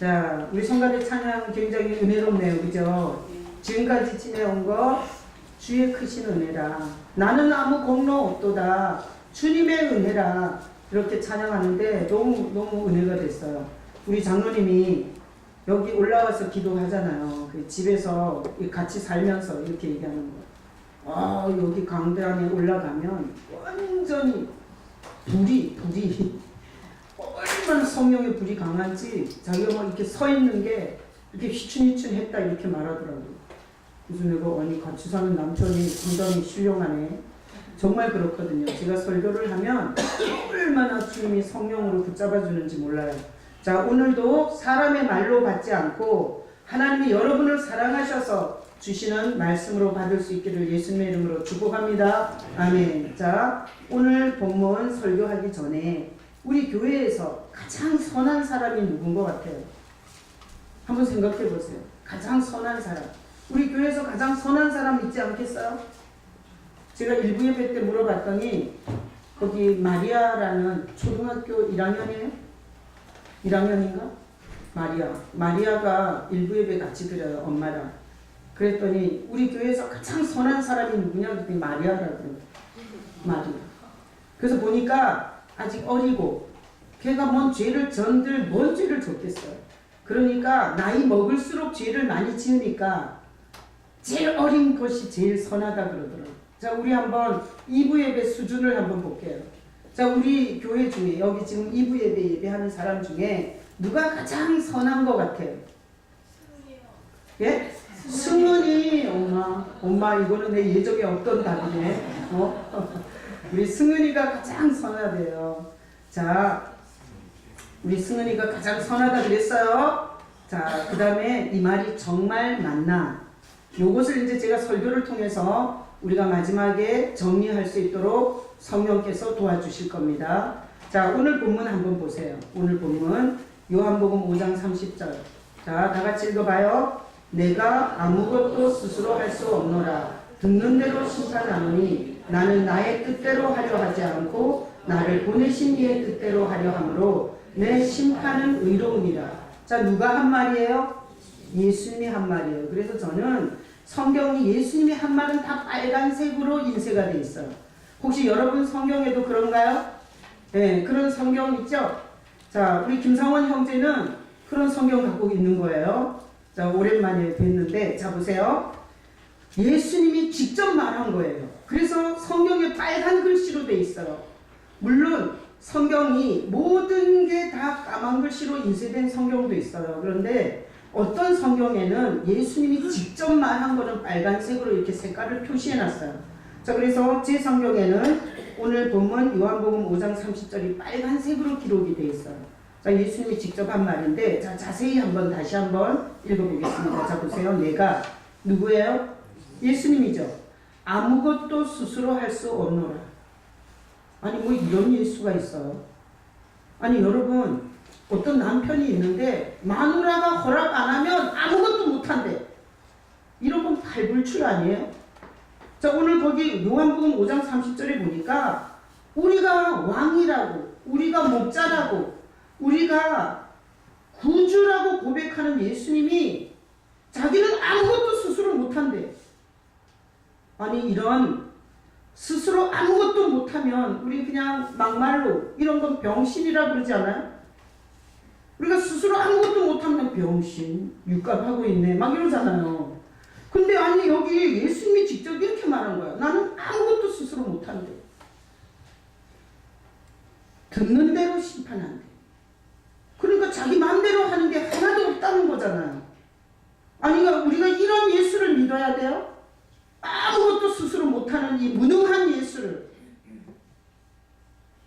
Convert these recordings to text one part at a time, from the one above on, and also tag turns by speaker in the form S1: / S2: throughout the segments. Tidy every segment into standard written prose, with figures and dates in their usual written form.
S1: 자, 우리 성가대 찬양 굉장히 은혜롭네요. 그죠? 지금까지 지내온 거 주의 크신 은혜라. 나는 아무 공로 없도다. 주님의 은혜라. 이렇게 찬양하는데 너무 은혜가 됐어요. 우리 장로님이 여기 올라와서 기도하잖아요. 그 집에서 같이 살면서 이렇게 얘기하는 거. 여기 강단에 올라가면 완전히 불이 얼마나 성령의 불이 강한지 자기가 막 이렇게 서 있는 게 이렇게 휘춘휘춘했다 이렇게 말하더라고요. 그래서 내가 아니 같이 사는 남편이 상당히 신령하네. 정말 그렇거든요. 제가 설교를 하면 얼마나 주님이 성령으로 붙잡아주는지 몰라요. 자, 오늘도 사람의 말로 받지 않고 하나님이 여러분을 사랑하셔서 주시는 말씀으로 받을 수 있기를 예수님의 이름으로 축복합니다. 아멘. 자, 오늘 본문 설교하기 전에 우리 교회에서 가장 선한 사람이 누군 것 같아요? 한번 생각해 보세요. 가장 선한 사람. 우리 교회에서 가장 선한 사람 있지 않겠어요? 제가 일부 예배 때 물어봤더니 거기 마리아라는 초등학교 1학년이에요? 1학년인가? 마리아가 일부 예배 같이 드려요. 엄마랑. 그랬더니 우리 교회에서 가장 선한 사람이 누구냐? 그랬더니 마리아라고 그래요. 마리아. 그래서 보니까 아직 어리고 걔가 뭔 죄를 졌겠어요. 그러니까 나이 먹을수록 죄를 많이 지으니까 제일 어린 것이 제일 선하다 그러더라고요. 자, 우리 한번 2부 예배 수준을 한번 볼게요. 자, 우리 교회 중에 여기 지금 2부 예배 예배하는 사람 중에 누가 가장 선한 것 같아요? 예? 승은이. 엄마 이거는 내 예정에 없던 답이네. 우리 승은이가 가장 선하대요. 자, 우리 승은이가 가장 선하다 그랬어요. 자, 그 다음에 이 말이 정말 맞나? 요것을 이제 제가 설교를 통해서 우리가 마지막에 정리할 수 있도록 성령께서 도와주실 겁니다. 자, 오늘 본문 한번 보세요. 오늘 본문 요한복음 5장 30절. 자, 다 같이 읽어봐요. 내가 아무것도 스스로 할 수 없노라. 듣는 대로 심판하노니 나는 나의 뜻대로 하려 하지 않고 나를 보내신 이의 뜻대로 하려 하므로 내 심판은 의로우니라. 자, 누가 한 말이에요? 예수님이 한 말이에요. 그래서 저는 성경이 예수님이 한 말은 다 빨간색으로 인쇄가 돼 있어요. 혹시 여러분 성경에도 그런가요? 네, 그런 성경 있죠? 자, 우리 김상원 형제는 그런 성경 갖고 있는 거예요. 자, 오랜만에 뵀는데, 자, 보세요. 예수님이 직접 말한 거예요. 그래서 성경에 빨간 글씨로 돼 있어요. 물론 성경이 모든 게 다 까만 글씨로 인쇄된 성경도 있어요. 그런데 어떤 성경에는 예수님이 직접 말한 거는 빨간색으로 이렇게 색깔을 표시해 놨어요. 자, 그래서 제 성경에는 오늘 본문 요한복음 5장 30절이 빨간색으로 기록이 돼 있어요. 자, 예수님이 직접 한 말인데, 자, 자세히 다시 한번 읽어보겠습니다. 자, 보세요. 내가 누구예요? 예수님이죠. 아무것도 스스로 할 수 없노라. 아니, 뭐 이런 예수가 있어요? 아니, 여러분, 어떤 남편이 있는데 마누라가 허락 안 하면 아무것도 못한대. 이런 건 발불출 아니에요? 자, 오늘 거기 요한복음 5장 30절에 보니까 우리가 왕이라고, 우리가 목자라고, 우리가 구주라고 고백하는 예수님이 자기는 아무것도 스스로 못한대. 아니, 이런 스스로 아무것도 못하면 우리 그냥 막말로 이런 건 병신이라고 그러지 않아요? 우리가 스스로 아무것도 못하면 병신, 육갑하고 있네 막 이러잖아요. 근데 아니, 여기 예수님이 직접 이렇게 말한 거야. 나는 아무것도 스스로 못한대. 듣는 대로 심판한대. 그러니까 자기 마음대로 하는 게 하나도 없다는 거잖아요. 아니, 우리가 이런 예수를 믿어야 돼요? 아무것도 스스로 못하는 이 무능한 예수를.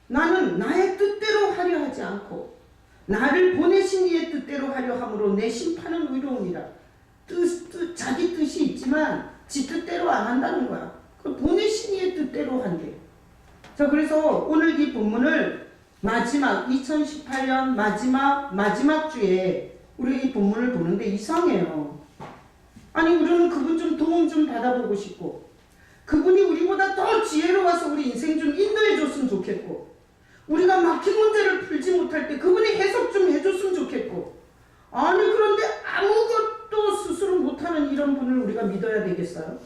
S1: 나는 나의 뜻대로 하려 하지 않고 나를 보내신 이의 뜻대로 하려 함으로 내 심판은 의로우니라. 자기 뜻이 있지만 지 뜻대로 안 한다는 거야. 그 보내신 이의 뜻대로 한대. 자, 그래서 오늘 이 본문을 마지막 2018년 마지막 주에 우리 이 본문을 보는데 이상해요. 아니, 우리는 그분 좀 도움 좀 받아보고 싶고, 그분이 우리보다 더 지혜로워서 우리 인생 좀 인도해 줬으면 좋겠고, 우리가 막힌 문제를 풀지 못할 때 그분이 해석 좀 해줬으면 좋겠고, 아니 그런데 아무것도 스스로 못하는 이런 분을 우리가 믿어야 되겠어요?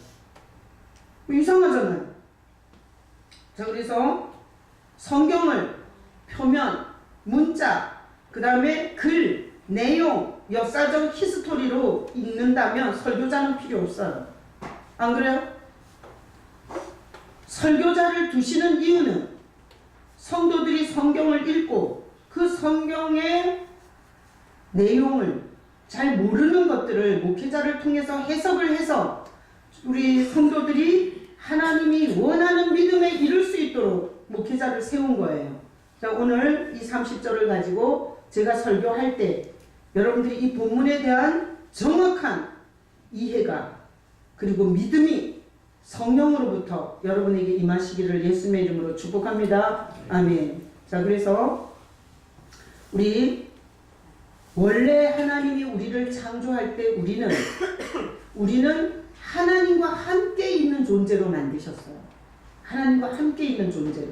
S1: 이상하잖아요. 자, 그래서 성경을 표면, 문자, 그 다음에 글, 내용, 역사적 히스토리로 읽는다면 설교자는 필요 없어요. 안 그래요? 설교자를 두시는 이유는 성도들이 성경을 읽고 그 성경의 내용을 잘 모르는 것들을 목회자를 통해서 해석을 해서 우리 성도들이 하나님이 원하는 믿음에 이룰 수 있도록 목회자를 세운 거예요. 자, 오늘 이 30절을 가지고 제가 설교할 때 여러분들이 이 본문에 대한 정확한 이해가 그리고 믿음이 성령으로부터 여러분에게 임하시기를 예수님의 이름으로 축복합니다. 아멘. 자, 그래서 우리 원래 하나님이 우리를 창조할 때 우리는 하나님과 함께 있는 존재로 만드셨어요. 하나님과 함께 있는 존재로.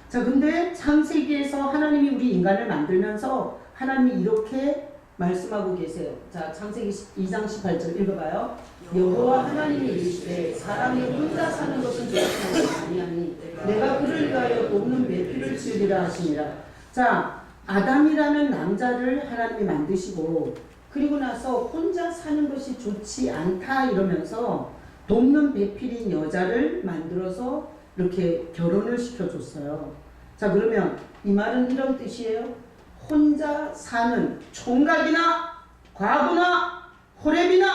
S1: 자, 근데 창세기에서 하나님이 우리 인간을 만들면서 하나님이 이렇게 말씀하고 계세요. 자, 창세기 2장 18절 읽어봐요. 여호와 하나님이 이르시되 사람이 혼자 사는 것은 좋지 아니하니 내가 그를 위하여 돕는 매필을 지으리라 하시니라. 자, 아담이라는 남자를 하나님이 만드시고 그리고 나서 혼자 사는 것이 좋지 않다 이러면서 돕는 배필인 여자를 만들어서 이렇게 결혼을 시켜줬어요. 자, 그러면 이 말은 이런 뜻이에요. 혼자 사는 총각이나 과부나 호렙이나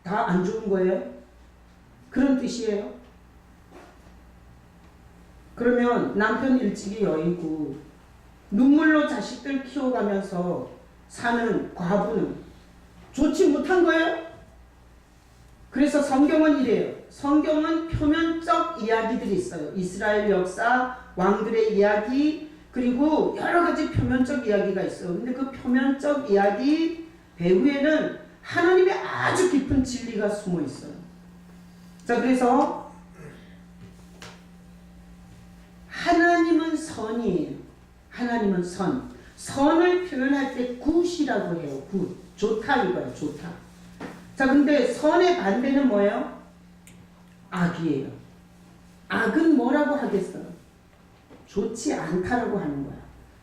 S1: 다 안 좋은 거예요? 그런 뜻이에요. 그러면 남편 일찍이 여의고 눈물로 자식들 키워가면서 사는 과부는 좋지 못한 거예요? 그래서 성경은 이래요. 성경은 표면적 이야기들이 있어요. 이스라엘 역사, 왕들의 이야기, 그리고 여러 가지 표면적 이야기가 있어요. 근데 그 표면적 이야기 배후에는 하나님의 아주 깊은 진리가 숨어 있어요. 자, 그래서 하나님은 선이에요. 하나님은 선. 선을 표현할 때 굿이라고 해요. 굿. 좋다 이거예요. 좋다. 자, 근데 선의 반대는 뭐예요? 악이에요. 악은 뭐라고 하겠어요? 좋지 않다라고 하는 거야.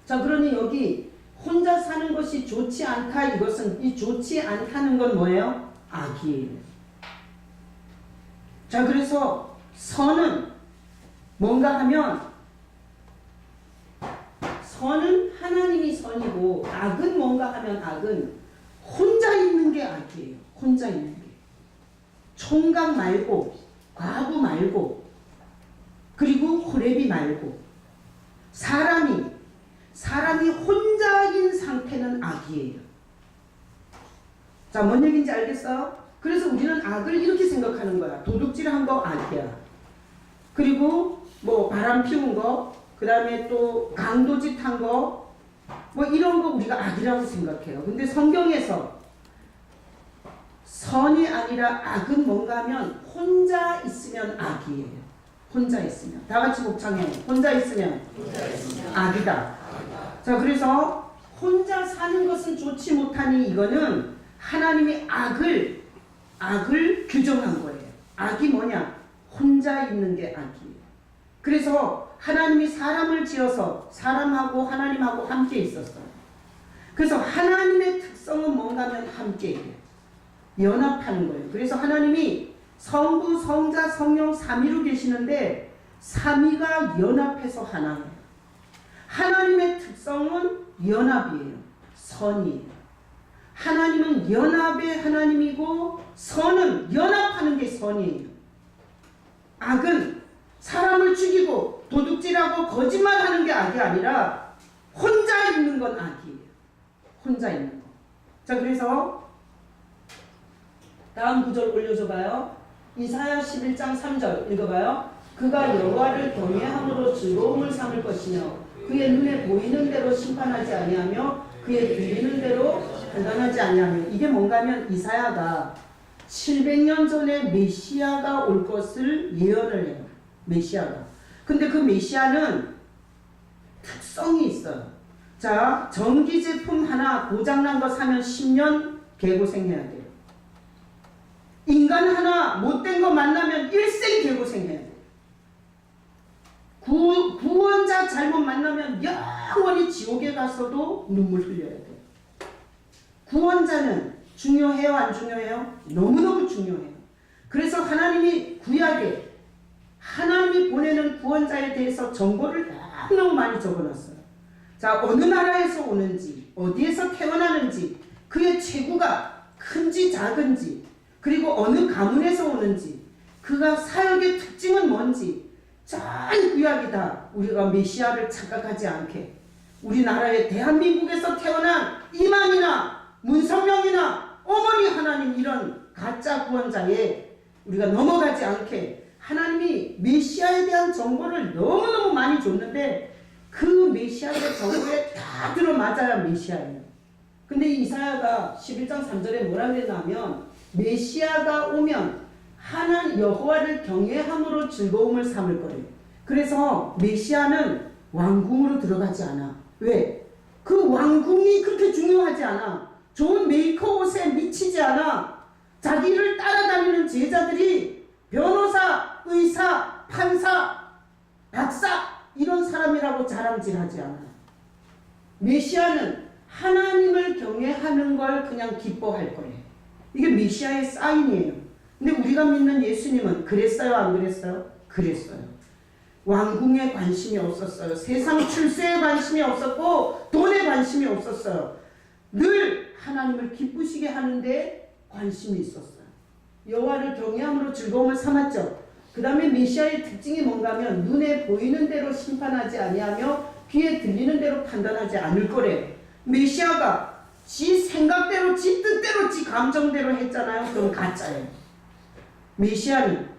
S1: 자, 그러니 여기 혼자 사는 것이 좋지 않다 이것은 이 좋지 않다는 건 뭐예요? 악이에요. 자, 그래서 선은 뭔가 하면 선은 하나님이 선이고 악은 뭔가 하면 악은 혼자 있는 게 악이에요. 혼자 있는 게. 총각 말고 과부 말고 그리고 호렙이 말고 사람이 혼자인 상태는 악이에요. 자, 뭔 얘기인지 알겠어요? 그래서 우리는 악을 이렇게 생각하는 거야. 도둑질한 거 악이야. 그리고 뭐 바람 피운 거, 그 다음에 또 강도짓 한 거, 뭐 이런 거 우리가 악이라고 생각해요. 근데 성경에서 선이 아니라 악은 뭔가 하면 혼자 있으면 악이에요. 혼자 있으면. 다 같이 복창해요. 혼자 있으면 악이다. 자, 그래서 혼자 사는 것은 좋지 못하니 이거는 하나님이 악을 규정한 거예요. 악이 뭐냐? 혼자 있는 게 악이에요. 그래서 하나님이 사람을 지어서 사람하고 하나님하고 함께 있었어요. 그래서 하나님의 특성은 뭔가 하면 함께해요. 연합하는 거예요. 그래서 하나님이 성부, 성자, 성령 삼위로 계시는데 삼위가 연합해서 하나예요. 하나님의 특성은 연합이에요. 선이에요. 하나님은 연합의 하나님이고 선은 연합하는 게 선이에요. 악은 사람을 죽이고 도둑질하고 거짓말하는 게 악이 아니라 혼자 있는 건 악이에요. 혼자 있는 거. 자, 그래서 다음 구절 올려줘봐요. 이사야 11장 3절 읽어봐요. 그가 여호와를 경외함으로 즐거움을 삼을 것이며 그의 눈에 보이는 대로 심판하지 아니하며 그의 들리는 대로 판단하지 아니하며. 이게 뭔가 하면 이사야가 700년 전에 메시아가 올 것을 예언을 해요. 메시아가. 근데 그 메시아는 특성이 있어요. 자, 전기 제품 하나 고장난 거 사면 10년 개고생해야 돼요. 인간 하나 못된 거 만나면 일생 개고생해야 돼요. 구원자 잘못 만나면 영원히 지옥에 가서도 눈물 흘려야 돼요. 구원자는 중요해요, 안 중요해요? 너무너무 중요해요. 그래서 하나님이 구약에 하나님이 보내는 구원자에 대해서 정보를 너무너무 많이 적어놨어요. 자, 어느 나라에서 오는지, 어디에서 태어나는지, 그의 체구가 큰지 작은지, 그리고 어느 가문에서 오는지, 그가 사역의 특징은 뭔지 전 구약이 다 우리가 메시아를 착각하지 않게, 우리나라의 대한민국에서 태어난 이만이나 문성명이나 어머니 하나님 이런 가짜 구원자에 우리가 넘어가지 않게 하나님이 메시아에 대한 정보를 너무너무 많이 줬는데 그 메시아의 정보에 다 들어맞아야 메시아예요. 근데 이사야가 11장 3절에 뭐라 그랬냐면 메시아가 오면 하나님 여호와를 경외함으로 즐거움을 삼을 거래요. 그래서 메시아는 왕궁으로 들어가지 않아. 왜? 그 왕궁이 그렇게 중요하지 않아. 좋은 메이커 옷에 미치지 않아. 자기를 따라다니는 제자들이 변호사, 의사, 판사, 박사 이런 사람이라고 자랑질하지 않아. 메시아는 하나님을 경외하는 걸 그냥 기뻐할 거예요. 이게 메시아의 사인이에요. 근데 우리가 믿는 예수님은 그랬어요, 안 그랬어요? 그랬어요. 왕궁에 관심이 없었어요. 세상 출세에 관심이 없었고 돈에 관심이 없었어요. 늘 하나님을 기쁘시게 하는데 관심이 있었어요. 여호와를 경외함으로 즐거움을 삼았죠. 그 다음에 메시아의 특징이 뭔가 하면 눈에 보이는 대로 심판하지 아니하며 귀에 들리는 대로 판단하지 않을 거래요. 메시아가 지 생각대로 지 뜻대로 지 감정대로 했잖아요. 그럼 가짜예요. 메시아는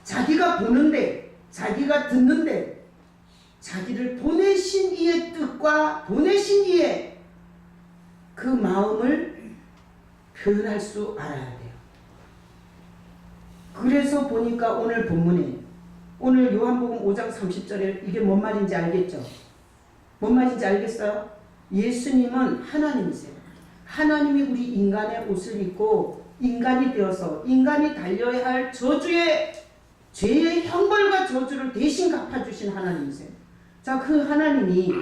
S1: 자기가 보는데 자기가 듣는데 자기를 보내신 이의 뜻과 보내신 이의 그 마음을 표현할 수 알아야 돼요. 그래서 보니까 오늘 본문에 오늘 요한복음 5장 30절에 이게 뭔 말인지 알겠죠? 뭔 말인지 알겠어요? 예수님은 하나님이세요. 하나님이 우리 인간의 옷을 입고 인간이 되어서 인간이 달려야 할 저주의 죄의 형벌과 저주를 대신 갚아주신 하나님이세요. 자, 그 하나님이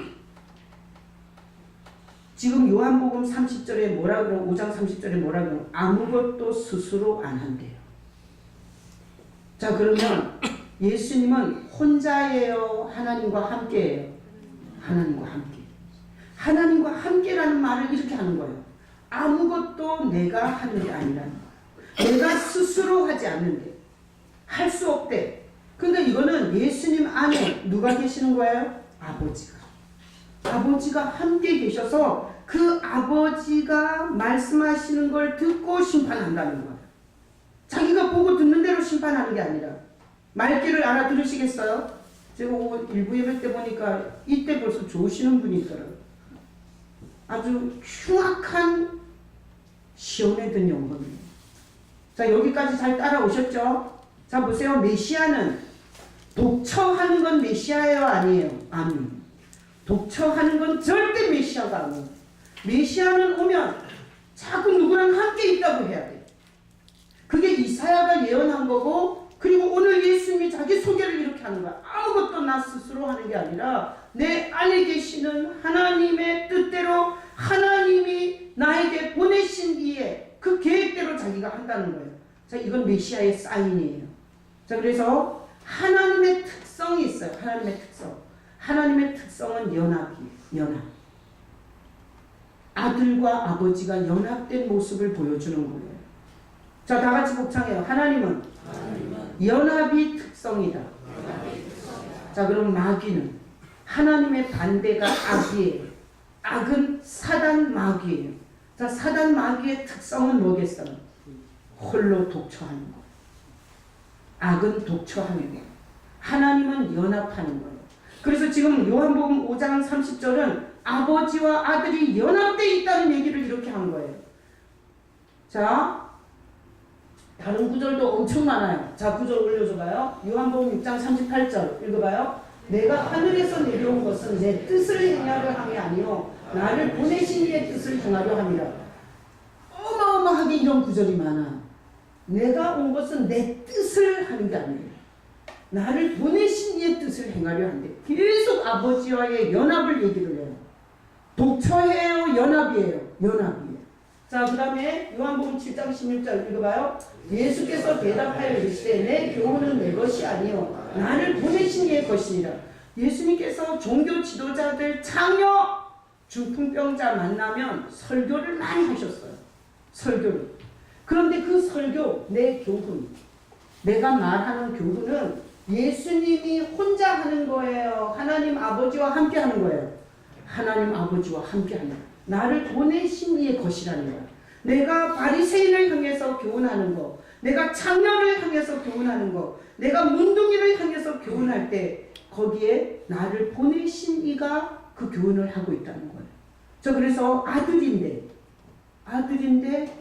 S1: 지금 요한복음 30절에 뭐라 그러고 5장 30절에 뭐라 그러고 아무것도 스스로 안 한대요. 자, 그러면 예수님은 혼자예요? 하나님과 함께예요? 하나님과 함께. 하나님과 함께라는 말을 이렇게 하는 거예요. 아무것도 내가 하는 게 아니라는 거예요. 내가 스스로 하지 않는데. 할 수 없대. 그러니까 이거는 예수님 안에 누가 계시는 거예요? 아버지가. 아버지가 함께 계셔서 그 아버지가 말씀하시는 걸 듣고 심판한다는 거예요. 자기가 보고 듣는 대로 심판하는 게 아니라. 말귀를 알아들으시겠어요? 제가 일부 예배 때 보니까 이때 벌써 좋으시는 분이 있더라고요. 아주 흉악한 시온에 영혼이에요. 자, 여기까지 잘 따라오셨죠? 자, 보세요. 메시아는 독처하는 건 메시아예요? 아니에요? 아니에요. 독처하는 건 절대 메시아가 아니에요. 메시아는 오면 자꾸 누구랑 함께 있다고 해야 돼요. 그게 이사야가 예언한 거고, 그리고 오늘 예수님이 자기 소개를 이렇게 하는 거야. 아무것도 나 스스로 하는 게 아니라 내 안에 계시는 하나님의 뜻대로 하나님이 나에게 보내신 이의 그 계획대로 자기가 한다는 거예요. 자, 이건 메시아의 사인이에요. 자, 그래서 하나님의 특성이 있어요. 하나님의 특성. 하나님의 특성은 연합이에요. 연합. 아들과 아버지가 연합된 모습을 보여주는 거예요. 자, 다 같이 복창해요. 하나님은 연합이 특성이다. 자, 그럼 마귀는 하나님의 반대가 악이에요. 악은 사단 마귀예요. 자, 사단 마귀의 특성은 뭐겠어요? 홀로 독처하는 거예요. 악은 독처하는 거예요. 하나님은 연합하는 거예요. 그래서 지금 요한복음 5장 30절은 아버지와 아들이 연합되어 있다는 얘기를 이렇게 한 거예요. 자, 다른 구절도 엄청 많아요. 자, 구절 올려줘봐요. 요한복음 6장 38절 읽어봐요. 내가 하늘에서 내려온 것은 내 뜻을 행하려 함이 아니요 나를 보내신 이의 뜻을 행하려 함이라. 어마어마하게 이런 구절이 많아. 내가 온 것은 내 뜻을 하는 게 아니에요. 나를 보내신 이의 뜻을 행하려 한대. 계속 아버지와의 연합을 얘기를 해요. 독처예요, 연합이에요. 연합이에요. 자, 그 다음에 요한복음 7장 16절 읽어봐요. 예수께서 대답하여 이르시되 내 교훈은 내 것이 아니요 나를 보내신 이의 것이니라. 예수님께서 종교 지도자들 창녀 중풍병자 만나면 설교를 많이 하셨어요. 설교를. 그런데 그 설교, 내 교훈, 내가 말하는 교훈은 예수님이 혼자 하는 거예요. 하나님 아버지와 함께 하는 거예요. 하나님 아버지와 함께 하는 거예요. 나를 보내신 이의 것이라는 거야. 내가 바리새인을 향해서 교훈하는 거, 내가 창녀를 향해서 교훈하는 거, 내가 문둥이를 향해서 교훈할 때 거기에 나를 보내신 이가 그 교훈을 하고 있다는 거예요. 저 그래서 아들인데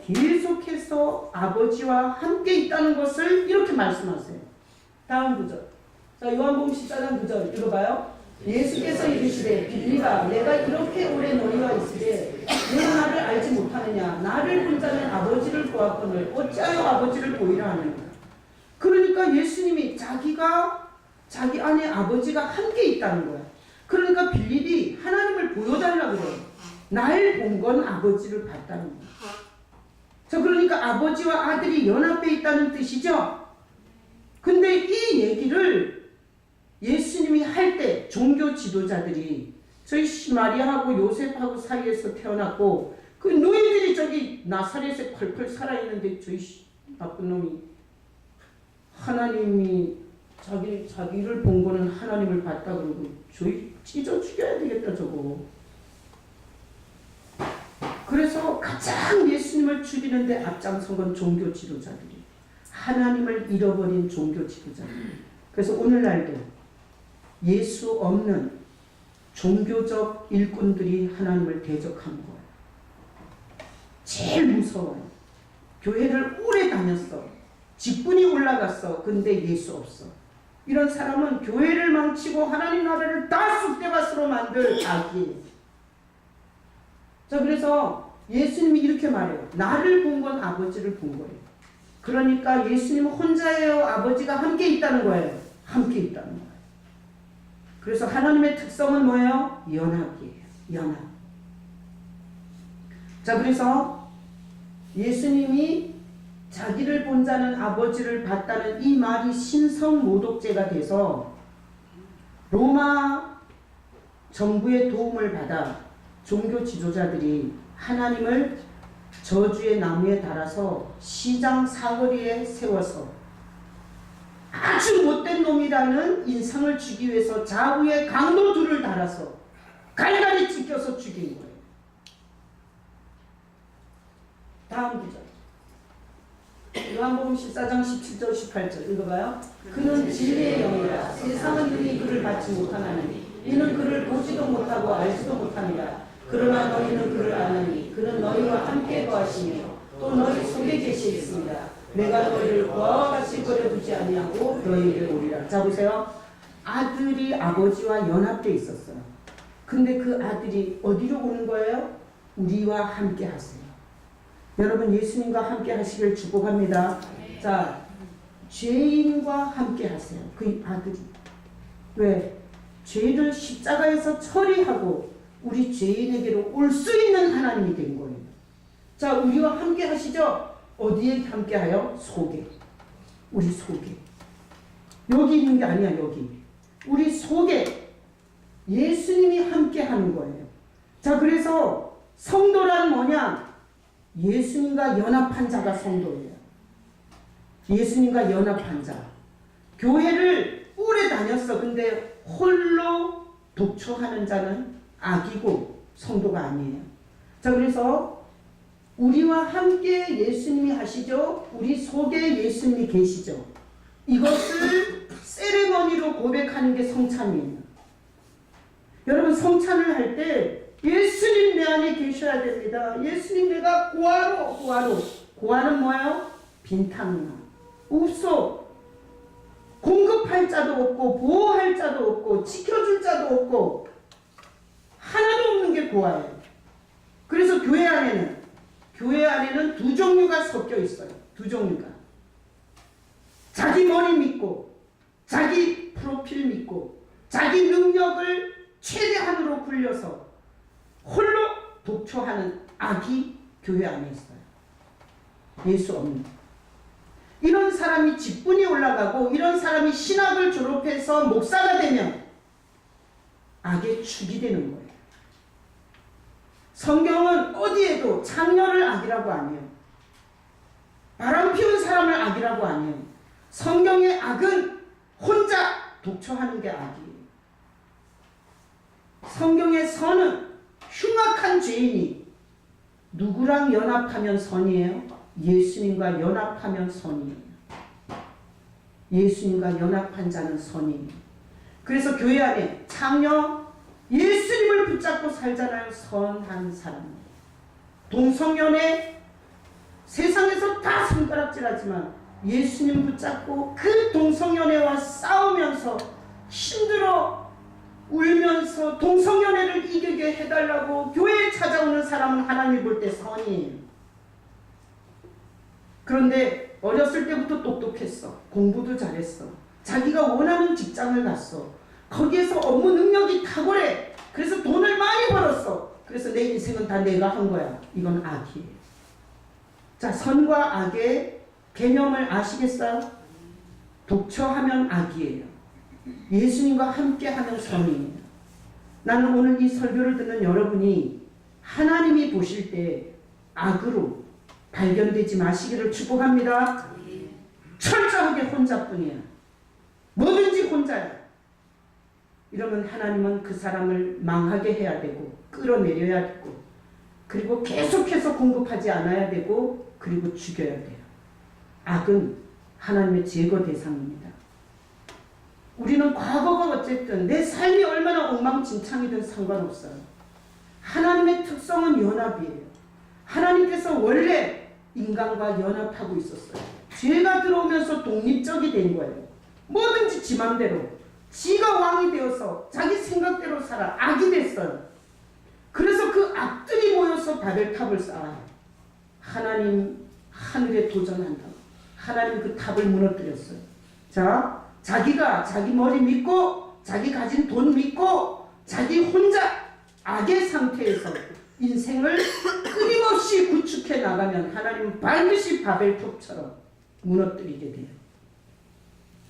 S1: 계속해서 아버지와 함께 있다는 것을 이렇게 말씀하세요. 다음 구절. 자, 요한복음 14장 9절 읽어봐요. 예수께서 이르시되 빌리가 내가 이렇게 오래 너희와 있으되 너 나를 알지 못하느냐. 나를 본 자는 아버지를 보았거늘 어찌하여 아버지를 보이라 하느냐. 그러니까 예수님이 자기 안에 아버지가 함께 있다는 거야. 그러니까 빌립이 하나님을 보여달라고 그래요. 날 본 건 아버지를 봤다는 거야. 자, 그러니까 아버지와 아들이 연합해 있다는 뜻이죠. 근데 이 얘기를 예수님이 할 때 종교 지도자들이 저희 마리아하고 요셉하고 사이에서 태어났고 그 너희들이 저기 나사렛에 펄펄 살아있는데 저희 나쁜 놈이 하나님이 자기를 본 거는 하나님을 봤다 그러고 저희 찢어 죽여야 되겠다 저거. 그래서 가장 예수님을 죽이는데 앞장선 건 종교 지도자들이 하나님을 잃어버린 종교 지도자들. 그래서 오늘날도 예수 없는 종교적 일꾼들이 하나님을 대적하는 거예요. 제일 무서워요. 교회를 오래 다녔어. 직분이 올라갔어. 근데 예수 없어. 이런 사람은 교회를 망치고 하나님 나라를 다 쑥대밭으로 만들 악이에요. 자, 그래서 예수님이 이렇게 말해요. 나를 본 건 아버지를 본 거예요. 그러니까 예수님은 혼자예요? 아버지가 함께 있다는 거예요? 함께 있다는 거예요. 그래서 하나님의 특성은 뭐예요? 연합이에요. 연합. 자, 그래서 예수님이 자기를 본 자는 아버지를 봤다는 이 말이 신성모독죄가 돼서 로마 정부의 도움을 받아 종교 지도자들이 하나님을 저주의 나무에 달아서 시장 사거리에 세워서 아주 못된 놈이라는 인상을 주기 위해서 좌우에 강도 둘을 달아서 갈갈이 찢겨서 죽인 거예요. 다음 구절. 요한복음 14장 17절 18절 읽어봐요. 그는 진리의 영이라 세상은 능히 그를 받지 못하나니 이는 그를 보지도 못하고 알지도 못합니다. 그러나 너희는 그를 아나니 그는 너희와 함께 거하시며 또 너희 속에 계시겠습니다. 내가 너희를 고아와 같이 버려두지 아니하고 너희에게 오리라. 자, 보세요. 아들이 아버지와 연합되어 있었어요. 근데 그 아들이 어디로 오는 거예요? 우리와 함께 하세요. 여러분 예수님과 함께 하시길 축복합니다. 자, 죄인과 함께 하세요. 그 아들이. 왜? 죄를 십자가에서 처리하고 우리 죄인에게로 올 수 있는 하나님이 된 거예요. 자, 우리와 함께 하시죠? 어디에 함께 하여? 속에. 우리 속에. 여기 있는 게 아니야, 여기. 우리 속에 예수님이 함께 하는 거예요. 자, 그래서 성도란 뭐냐? 예수님과 연합한 자가 성도예요. 예수님과 연합한 자. 교회를 오래 다녔어. 근데 홀로 독초하는 자는 악이고 성도가 아니에요. 자, 그래서 우리와 함께 예수님이 하시죠. 우리 속에 예수님이 계시죠. 이것을 세레머니로 고백하는 게 성찬이에요. 여러분 성찬을 할 때 예수님 내 안에 계셔야 됩니다. 예수님 내가 고아로. 고아는 뭐예요? 빈탕나. 없어. 공급할 자도 없고 보호할 자도 없고 지켜줄 자도 없고 하나도 없는 게 고아예요. 그래서 교회 안에는 두 종류가 섞여 있어요. 두 종류가. 자기 머리 믿고 자기 프로필 믿고 자기 능력을 최대한으로 굴려서 홀로 독초하는 악이 교회 안에 있어요. 예수 없는. 이런 사람이 직분이 올라가고 이런 사람이 신학을 졸업해서 목사가 되면 악의 축이 되는 거예요. 성경은 어디에도 창녀를 악이라고 안 해요. 바람 피운 사람을 악이라고 안 해요. 성경의 악은 혼자 독초하는 게 악이에요. 성경의 선은 흉악한 죄인이 누구랑 연합하면 선이에요? 예수님과 연합하면 선이에요. 예수님과 연합한 자는 선이에요. 그래서 교회 안에 창녀 예수님을 붙잡고 살잖아요. 선한 사람. 동성연애 세상에서 다 손가락질하지만 예수님 붙잡고 그 동성연애와 싸우면서 힘들어 울면서 동성연애를 이기게 해달라고 교회에 찾아오는 사람은 하나님이 볼 때 선이에요. 그런데 어렸을 때부터 똑똑했어. 공부도 잘했어. 자기가 원하는 직장을 갔어. 거기에서 업무 능력이 탁월해. 그래서 돈을 많이 벌었어. 그래서 내 인생은 다 내가 한 거야. 이건 악이에요. 자, 선과 악의 개념을 아시겠어요? 독처하면 악이에요. 예수님과 함께하는 선이에요. 나는 오늘 이 설교를 듣는 여러분이 하나님이 보실 때 악으로 발견되지 마시기를 축복합니다. 철저하게 혼자뿐이야. 뭐든지 혼자야. 이러면 하나님은 그 사람을 망하게 해야 되고 끌어내려야 되고 그리고 계속해서 공급하지 않아야 되고 그리고 죽여야 돼요. 악은 하나님의 제거 대상입니다. 우리는 과거가 어쨌든 내 삶이 얼마나 엉망진창이든 상관없어요. 하나님의 특성은 연합이에요. 하나님께서 원래 인간과 연합하고 있었어요. 죄가 들어오면서 독립적이 된 거예요. 뭐든지 지 맘대로. 지가 왕이 되어서 자기 생각대로 살아. 악이 됐어요. 그래서 그 악들이 모여서 바벨탑을 쌓아요. 하나님 하늘에 도전한다고. 하나님 그 탑을 무너뜨렸어요. 자, 자기가 자기 머리 믿고 자기 가진 돈 믿고 자기 혼자 악의 상태에서 인생을 끊임없이 구축해 나가면 하나님은 반드시 바벨탑처럼 무너뜨리게 돼요.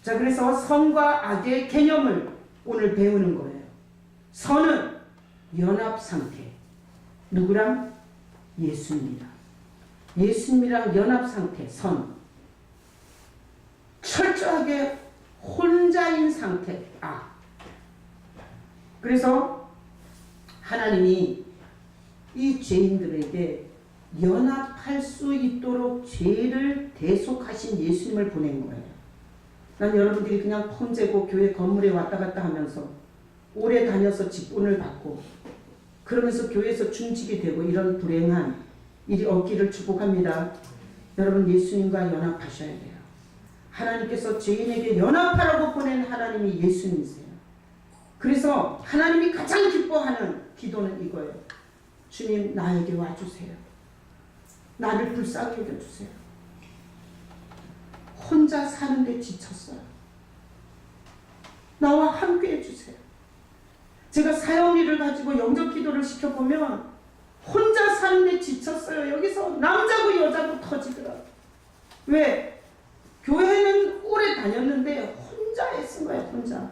S1: 자, 그래서 선과 악의 개념을 오늘 배우는 거예요. 선은 연합 상태. 누구랑? 예수님이랑. 예수님이랑 연합 상태, 선. 철저하게 혼자인 상태, 악. 그래서 하나님이 이 죄인들에게 연합할 수 있도록 죄를 대속하신 예수님을 보낸 거예요. 난 여러분들이 그냥 폼재고 교회 건물에 왔다 갔다 하면서 오래 다녀서 직분을 받고 그러면서 교회에서 중직이 되고 이런 불행한 일이 없기를 축복합니다. 여러분 예수님과 연합하셔야 돼요. 하나님께서 죄인에게 연합하라고 보낸 하나님이 예수님이세요. 그래서 하나님이 가장 기뻐하는 기도는 이거예요. 주님 나에게 와주세요. 나를 불쌍히 여겨주세요. 혼자 사는데 지쳤어요. 나와 함께 해주세요. 제가 사형리를 가지고 영접 기도를 시켜보면 혼자 사는데 지쳤어요. 여기서 남자고 여자고 터지더라. 왜? 교회는 오래 다녔는데 혼자 애쓴 거야. 혼자.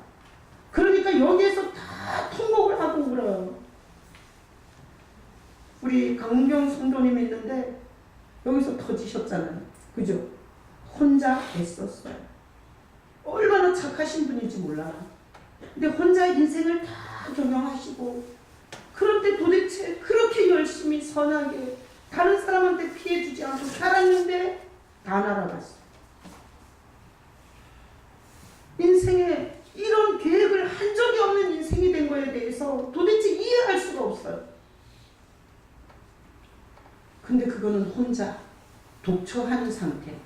S1: 그러니까 여기에서 다 통곡을 하고 울어요. 우리 강문경 성도님이 있는데 여기서 터지셨잖아요. 그죠? 혼자 애썼어요. 얼마나 착하신 분인지 몰라. 근데 혼자 인생을 다 경영하시고 그럴 때 도대체 그렇게 열심히 선하게 다른 사람한테 피해주지 않고 살았는데 다 날아갔어요. 인생에 이런 계획을 한 적이 없는 인생이 된 거에 대해서 도대체 이해할 수가 없어요. 근데 그거는 혼자 독초하는 상태.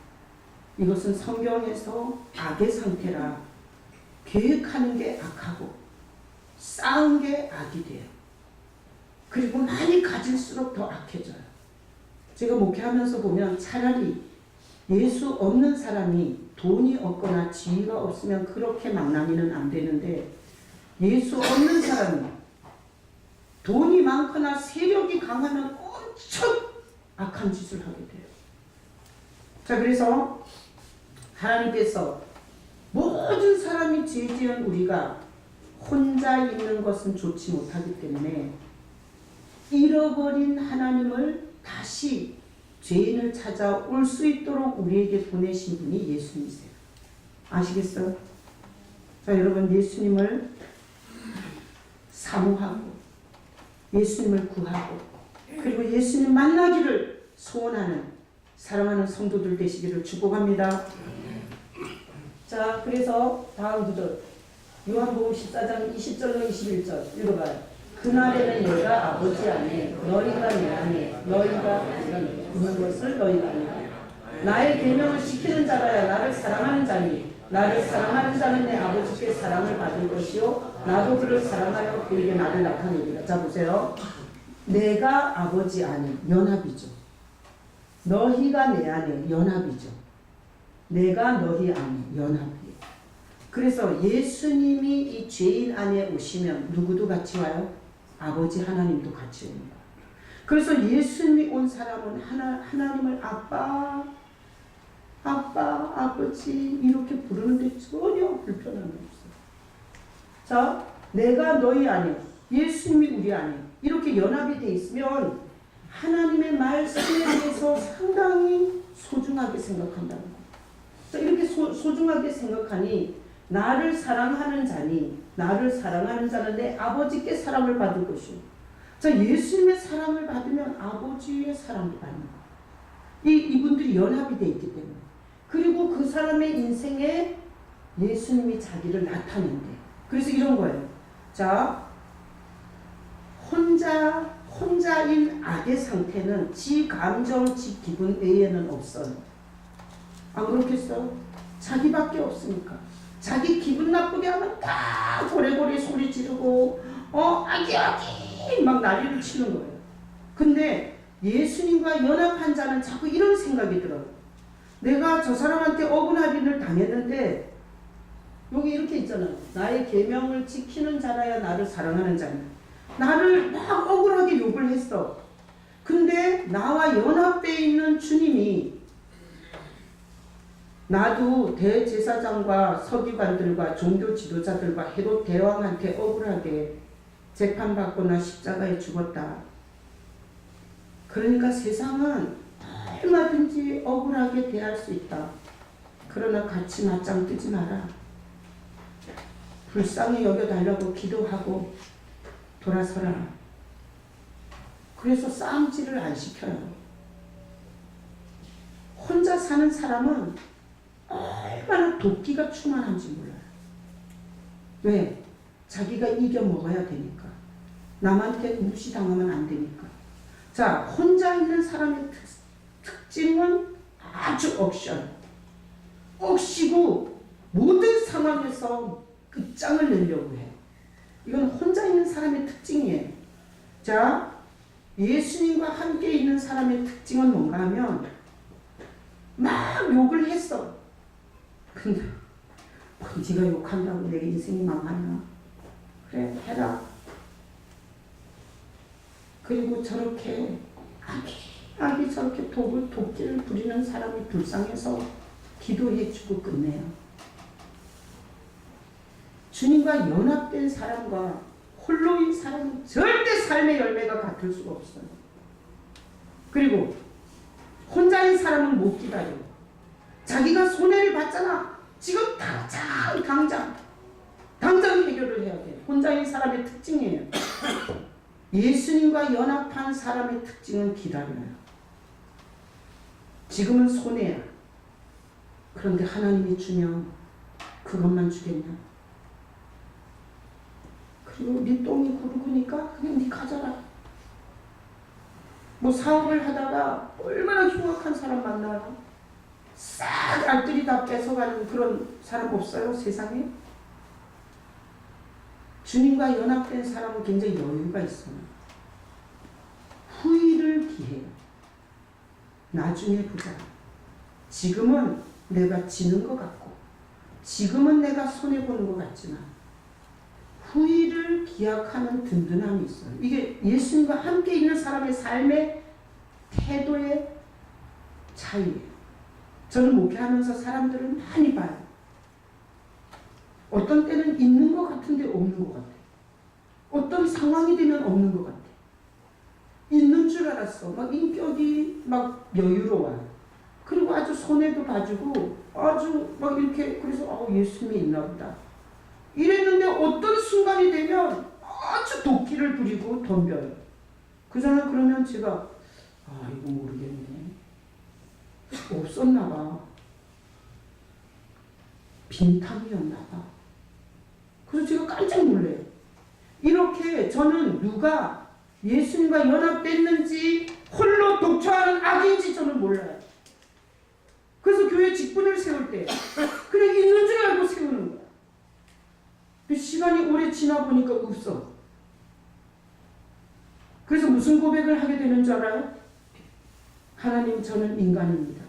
S1: 이것은 성경에서 악의 상태라. 계획하는 게 악하고 쌓은 게 악이 돼요. 그리고 많이 가질수록 더 악해져요. 제가 목회하면서 보면 차라리 예수 없는 사람이 돈이 없거나 지위가 없으면 그렇게 망나니는 안 되는데, 예수 없는 사람이 돈이 많거나 세력이 강하면 엄청 악한 짓을 하게 돼요. 자, 그래서 하나님께서 모든 사람이 죄 지은 우리가 혼자 있는 것은 좋지 못하기 때문에 잃어버린 하나님을 다시 죄인을 찾아올 수 있도록 우리에게 보내신 분이 예수님이세요. 아시겠어요? 자, 여러분, 예수님을 사모하고 예수님을 구하고 그리고 예수님 만나기를 소원하는 사랑하는 성도들 되시기를 축복합니다. 자, 그래서 다음 구절 요한복음 14장 20절로 21절 읽어봐요. 그날에는 내가 아버지 안에 너희가 내 안에 너희가 있는 것을 너희가 아니라 나의 계명을 지키는 자라야 나를 사랑하는 자니 나를 사랑하는 자는 내 아버지께 사랑을 받을 것이요 나도 그를 사랑하여 그에게 나를 나타내리라. 자, 보세요. 내가 아버지 안에 연합이죠. 너희가 내 안에 연합이죠. 내가 너희 안에 연합이에요. 그래서 예수님이 이 죄인 안에 오시면 누구도 같이 와요? 아버지 하나님도 같이 옵니다. 그래서 예수님이 온 사람은 하나님을 아빠, 아버지 이렇게 부르는데 전혀 불편함이 없어요. 자, 내가 너희 안에, 예수님이 우리 안에 이렇게 연합이 돼 있으면 하나님의 말씀에 대해서 상당히 소중하게 생각한다는 거예요. 자, 이렇게 소중하게 생각하니 나를 사랑하는 자니 나를 사랑하는 자는 내 아버지께 사랑을 받을 것이요. 자, 예수님의 사랑을 받으면 아버지의 사랑을 받는 거예요. 이분들이 연합이 돼 있기 때문에. 그리고 그 사람의 인생에 예수님이 자기를 나타낸대. 그래서 이런 거예요. 자, 혼자인 악의 상태는 지 감정, 지 기분 외에는 없어요. 안 그렇겠어요? 자기밖에 없으니까. 자기 기분 나쁘게 하면 다 고래고래 소리 지르고 아기 막 난리를 치는 거예요. 근데 예수님과 연합한 자는 자꾸 이런 생각이 들어요. 내가 저 사람한테 억울한 일을 당했는데 여기 이렇게 있잖아요. 나의 계명을 지키는 자라야 나를 사랑하는 자니. 나를 막 억울하게 욕을 했어. 근데 나와 연합되어 있는 주님이 나도 대제사장과 서기관들과 종교 지도자들과 헤롯 대왕한테 억울하게 재판받거나 십자가에 죽었다. 그러니까 세상은 얼마든지 억울하게 대할 수 있다. 그러나 같이 맞짱 뜨지 마라. 불쌍히 여겨달라고 기도하고 돌아서라. 그래서 싸움질을 안 시켜요. 혼자 사는 사람은 얼마나 도끼가 충만한지 몰라요. 왜? 자기가 이겨 먹어야 되니까. 남한테 무시당하면 안 되니까. 자, 혼자 있는 사람의 특징은 아주 억시고 모든 상황에서 끝장을 내려고 해요. 이건 혼자 있는 사람의 특징이에요. 자, 예수님과 함께 있는 사람의 특징은 뭔가 하면 막 욕을 했어. 근데 네가 욕한다고 내 인생이 망하냐? 그래, 해라. 그리고 저렇게 악이 저렇게 도끼를 부리는 사람이 불쌍해서 기도해주고 끝내요. 주님과 연합된 사람과 홀로인 사람은 절대 삶의 열매가 같을 수가 없어요. 그리고 혼자인 사람은 못 기다려. 자기가 손해를 봤잖아. 지금 당장 해결을 해야 돼. 혼자인 사람의 특징이에요. 예수님과 연합한 사람의 특징은 기다려요. 지금은 손해야. 그런데 하나님이 주면 그것만 주겠냐? 그리고 네 똥이 굵으니까 그냥 네 가져라. 뭐 사업을 하다가 얼마나 흉악한 사람 만나요? 싹 알뜰히 다 뺏어가는 그런 사람 없어요, 세상에? 주님과 연합된 사람은 굉장히 여유가 있어요. 후일을 기해요. 나중에 보자. 지금은 내가 지는 것 같고, 지금은 내가 손해보는 것 같지만, 후일을 기약하는 든든함이 있어요. 이게 예수님과 함께 있는 사람의 삶의 태도의 차이예요. 저는 목회하면서 사람들을 많이 봐요. 어떤 때는 있는 것 같은데 없는 것 같아요. 어떤 상황이 되면 없는 것 같아요. 있는 줄 알았어. 막 인격이 막 여유로워요. 그리고 아주 손해도 봐주고 아주 막 이렇게 그래서 예수님이 있나 보다. 이랬는데 어떤 순간이 되면 아주 도끼를 부리고 덤벼요. 그 사람 그러면 제가 이거 모르겠네. 없었나 봐. 빈탐이었나 봐. 그래서 제가 깜짝 놀래요. 이렇게 저는 누가 예수님과 연합됐는지 홀로 독처하는 악인지 저는 몰라요. 그래서 교회 직분을 세울 때 그래 있는 줄 알고 세우는 거야. 시간이 오래 지나 보니까 없어. 그래서 무슨 고백을 하게 되는 줄 알아요? 하나님, 저는 인간입니다.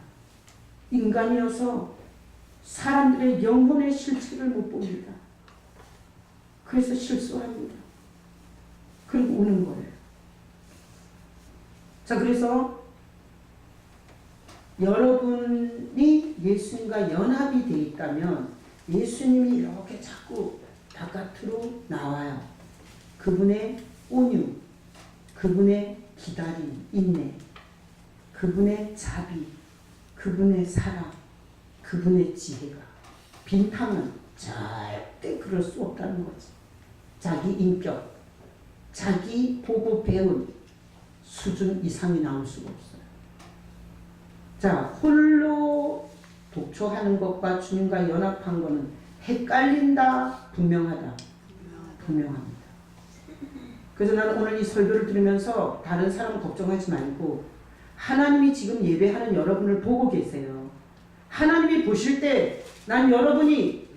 S1: 인간이어서 사람들의 영혼의 실체를 못 봅니다. 그래서 실수합니다. 그리고 우는 거예요. 자, 그래서 여러분이 예수님과 연합이 되어 있다면 예수님이 이렇게 자꾸 바깥으로 나와요. 그분의 온유, 그분의 기다림, 인내, 그분의 자비, 그분의 사랑, 그분의 지혜가. 빈탕은 절대 그럴 수 없다는 거지. 자기 인격, 자기 보고 배운 수준 이상이 나올 수가 없어요. 자, 홀로 독초하는 것과 주님과 연합한 것은 헷갈린다, 분명하다. 분명합니다. 그래서 나는 오늘 이 설교를 들으면서 다른 사람 걱정하지 말고 하나님이 지금 예배하는 여러분을 보고 계세요. 하나님이 보실 때 난 여러분이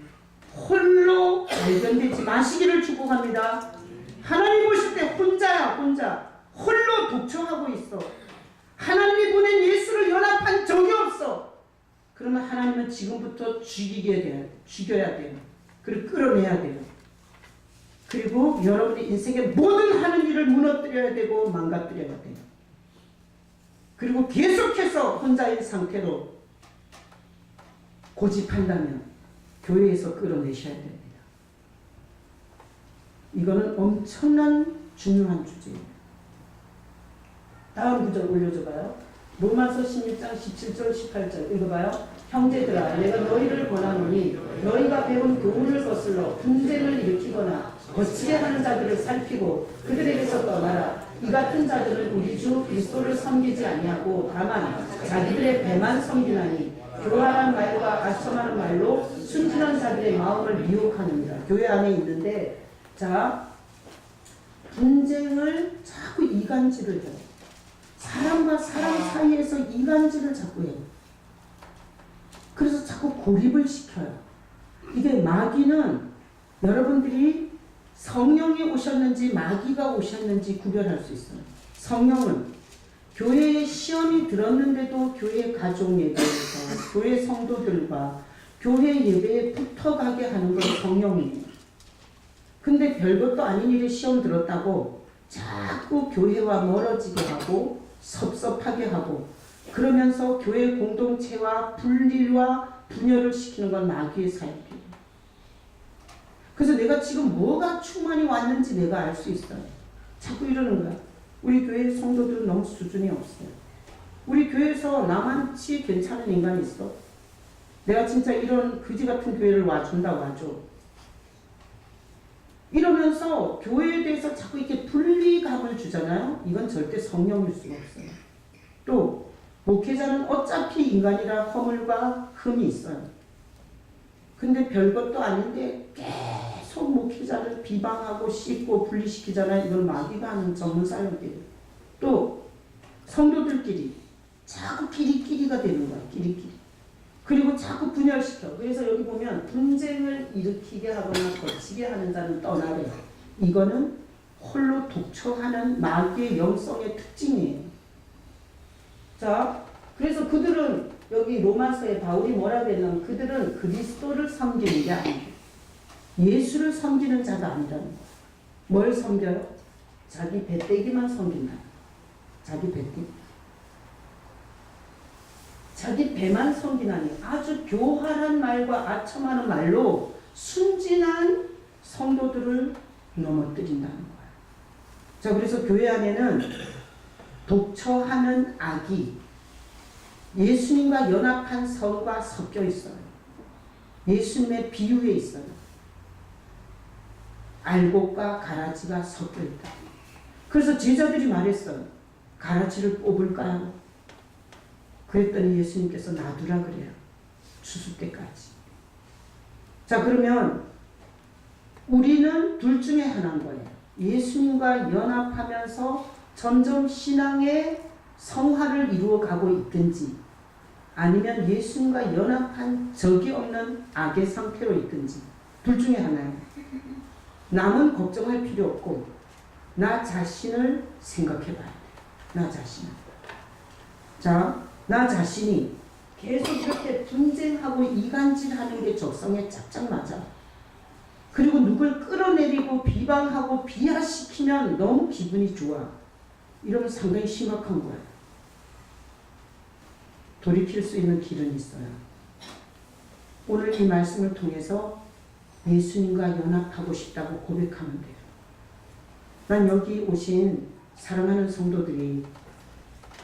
S1: 홀로 발견되지 마시기를 축복합니다. 하나님이 보실 때 혼자야, 혼자. 홀로 독초하고 있어. 하나님이 보낸 예수를 연합한 적이 없어. 그러면 하나님은 지금부터 죽여야 돼요. 그리고 끌어내야 돼요. 그리고 여러분의 인생의 모든 하는 일을 무너뜨려야 되고 망가뜨려야 돼요. 그리고 계속해서 혼자인 상태로 고집한다면 교회에서 끌어내셔야 됩니다. 이거는 엄청난 중요한 주제예요. 다음 구절 올려줘봐요. 로마서 16장 17절 18절 읽어봐요. 형제들아, 내가 너희를 권하노니 너희가 배운 교훈을 거슬러 분쟁을 일으키거나 거칠게 하는 자들을 살피고 그들에게서 떠나라. 이 같은 자들은 우리 주 그리스도를 섬기지 아니하고 다만 자기들의 배만 섬기나니 교활한 말과 아첨하는 말로 순진한 자들의 마음을 미혹하느니라. 교회 안에 있는데, 자, 분쟁을 자꾸 이간질을 해요. 사람과 사람 사이에서 이간질을 자꾸 해요. 그래서 자꾸 고립을 시켜요. 이게 마귀는 여러분들이 성령이 오셨는지 마귀가 오셨는지 구별할 수 있어요. 성령은 교회에 시험이 들었는데도 교회 가족 예배에서 교회 성도들과 교회 예배에 붙어가게 하는 건 성령이에요. 근데 별것도 아닌 일에 시험 들었다고 자꾸 교회와 멀어지게 하고 섭섭하게 하고 그러면서 교회 공동체와 분리와 분열을 시키는 건 마귀의 사역이에요. 그래서 내가 지금 뭐가 충만히 왔는지 내가 알 수 있어요. 자꾸 이러는 거야. 우리 교회 성도들은 너무 수준이 없어요. 우리 교회에서 나만치 괜찮은 인간이 있어? 내가 진짜 이런 그지 같은 교회를 와준다 와줘. 이러면서 교회에 대해서 자꾸 이렇게 분리감을 주잖아요. 이건 절대 성령일 수가 없어요. 또 목회자는 어차피 인간이라 허물과 흠이 있어요. 근데 별것도 아닌데 계속 목회자를 비방하고 씻고 분리시키잖아요. 이건 마귀가 하는 전문 사역이에요. 또 성도들끼리 자꾸 끼리끼리가 되는 거야. 끼리끼리. 그리고 자꾸 분열시켜. 그래서 여기 보면 분쟁을 일으키게 하거나 거치게 하는 자는 떠나래. 이거는 홀로 독처하는 마귀의 영성의 특징이에요. 자, 그래서 그들은 여기 로마서에 바울이 뭐라고 했냐면 그들은 그리스도를 섬기는 게 아니에요. 예수를 섬기는 자가 아니라는 거예요. 뭘 섬겨요? 자기 배때기만 섬긴다. 자기 배때기. 자기 배만 섬기나니 아주 교활한 말과 아첨하는 말로 순진한 성도들을 넘어뜨린다는 거예요. 자, 그래서 교회 안에는 독처하는 악이 예수님과 연합한 성과 섞여 있어요. 예수님의 비유에 있어요. 알곡과 가라지가 섞여 있다. 그래서 제자들이 말했어요. 가라지를 뽑을까요? 그랬더니 예수님께서 놔두라 그래요. 추수 때까지. 자, 그러면 우리는 둘 중에 하나인 거예요. 예수님과 연합하면서 점점 신앙의 성화를 이루어가고 있든지 아니면 예수님과 연합한 적이 없는 악의 상태로 있든지 둘 중에 하나예요. 남은 걱정할 필요 없고 나 자신을 생각해 봐야 돼요. 나 자신을. 자, 나 자신이 계속 이렇게 분쟁하고 이간질하는 게 적성에 짝짝 맞아. 그리고 누굴 끌어내리고 비방하고 비하시키면 너무 기분이 좋아. 이러면 상당히 심각한 거야. 돌이킬 수 있는 길은 있어요. 오늘 이 말씀을 통해서 예수님과 연합하고 싶다고 고백하면 돼요. 난 여기 오신 사랑하는 성도들이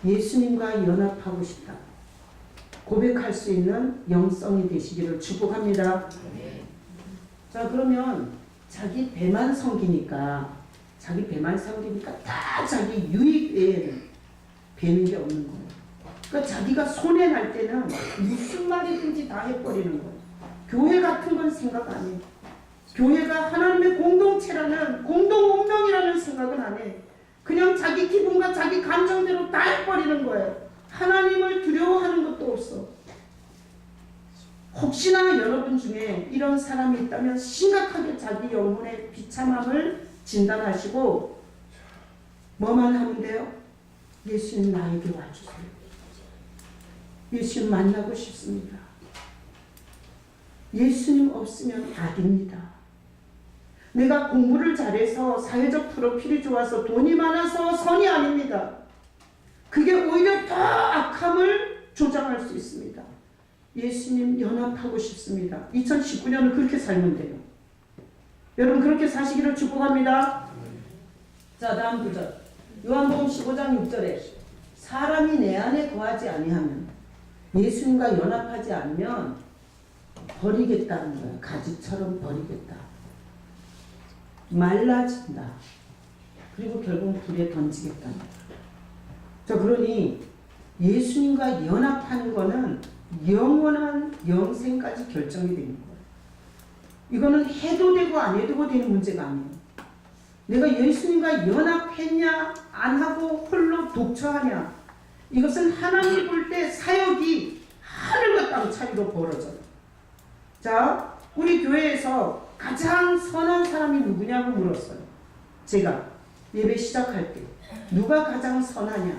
S1: 예수님과 연합하고 싶다 고백할 수 있는 영성이 되시기를 축복합니다. 자, 그러면 자기 배만 섬기니까 다 자기 유익 외에는 배는 게 없는 거예요. 그러니까 자기가 손해 날 때는 무슨 말이든지 다 해버리는 거예요. 교회 같은 건 생각 안 해. 교회가 하나님의 공동체라는 공동 운명이라는 생각은 안 해. 그냥 자기 기분과 자기 감정대로 다 해버리는 거예요. 하나님을 두려워하는 것도 없어. 혹시나 여러분 중에 이런 사람이 있다면 심각하게 자기 영혼의 비참함을 진단하시고 뭐만 하면 돼요? 예수님 나에게 와주세요. 예수님 만나고 싶습니다. 예수님 없으면 악입니다. 내가 공부를 잘해서 사회적 프로필이 좋아서 돈이 많아서 선이 아닙니다. 그게 오히려 더 악함을 조장할 수 있습니다. 예수님 연합하고 싶습니다. 2019년은 그렇게 살면 돼요. 여러분 그렇게 사시기를 축복합니다. 자, 다음 구절. 요한복음 15장 6절에 사람이 내 안에 거하지 아니하면 예수님과 연합하지 않으면 버리겠다는 거예요. 가지처럼 버리겠다. 말라진다. 그리고 결국 불에 던지겠다는 거예요. 자, 그러니 예수님과 연합하는 거는 영원한 영생까지 결정이 되는 거예요. 이거는 해도 되고 안 해도 되는 문제가 아니에요. 내가 예수님과 연합했냐 안 하고 홀로 독처하냐, 이것은 하나님이 볼 때 사역이 하늘과 땅 차이로 벌어져요. 자, 우리 교회에서 가장 선한 사람이 누구냐고 물었어요. 제가 예배 시작할 때 누가 가장 선하냐.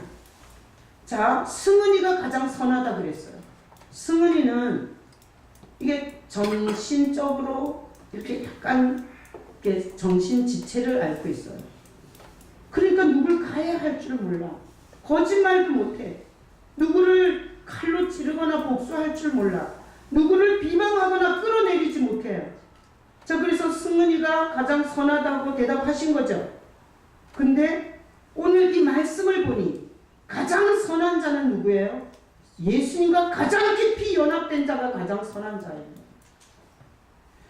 S1: 자, 승은이가 가장 선하다 그랬어요. 승은이는 이게 정신적으로 이렇게 약간 이렇게 정신지체를 앓고 있어요. 그러니까 누굴 가해할 줄 몰라. 거짓말도 못해. 누구를 칼로 찌르거나 복수할 줄 몰라. 누구를 비방하거나 끌어내리지 못해요. 자, 그래서 승은이가 가장 선하다고 대답하신 거죠. 근데 오늘 이 말씀을 보니 가장 선한 자는 누구예요? 예수님과 가장 깊이 연합된 자가 가장 선한 자예요.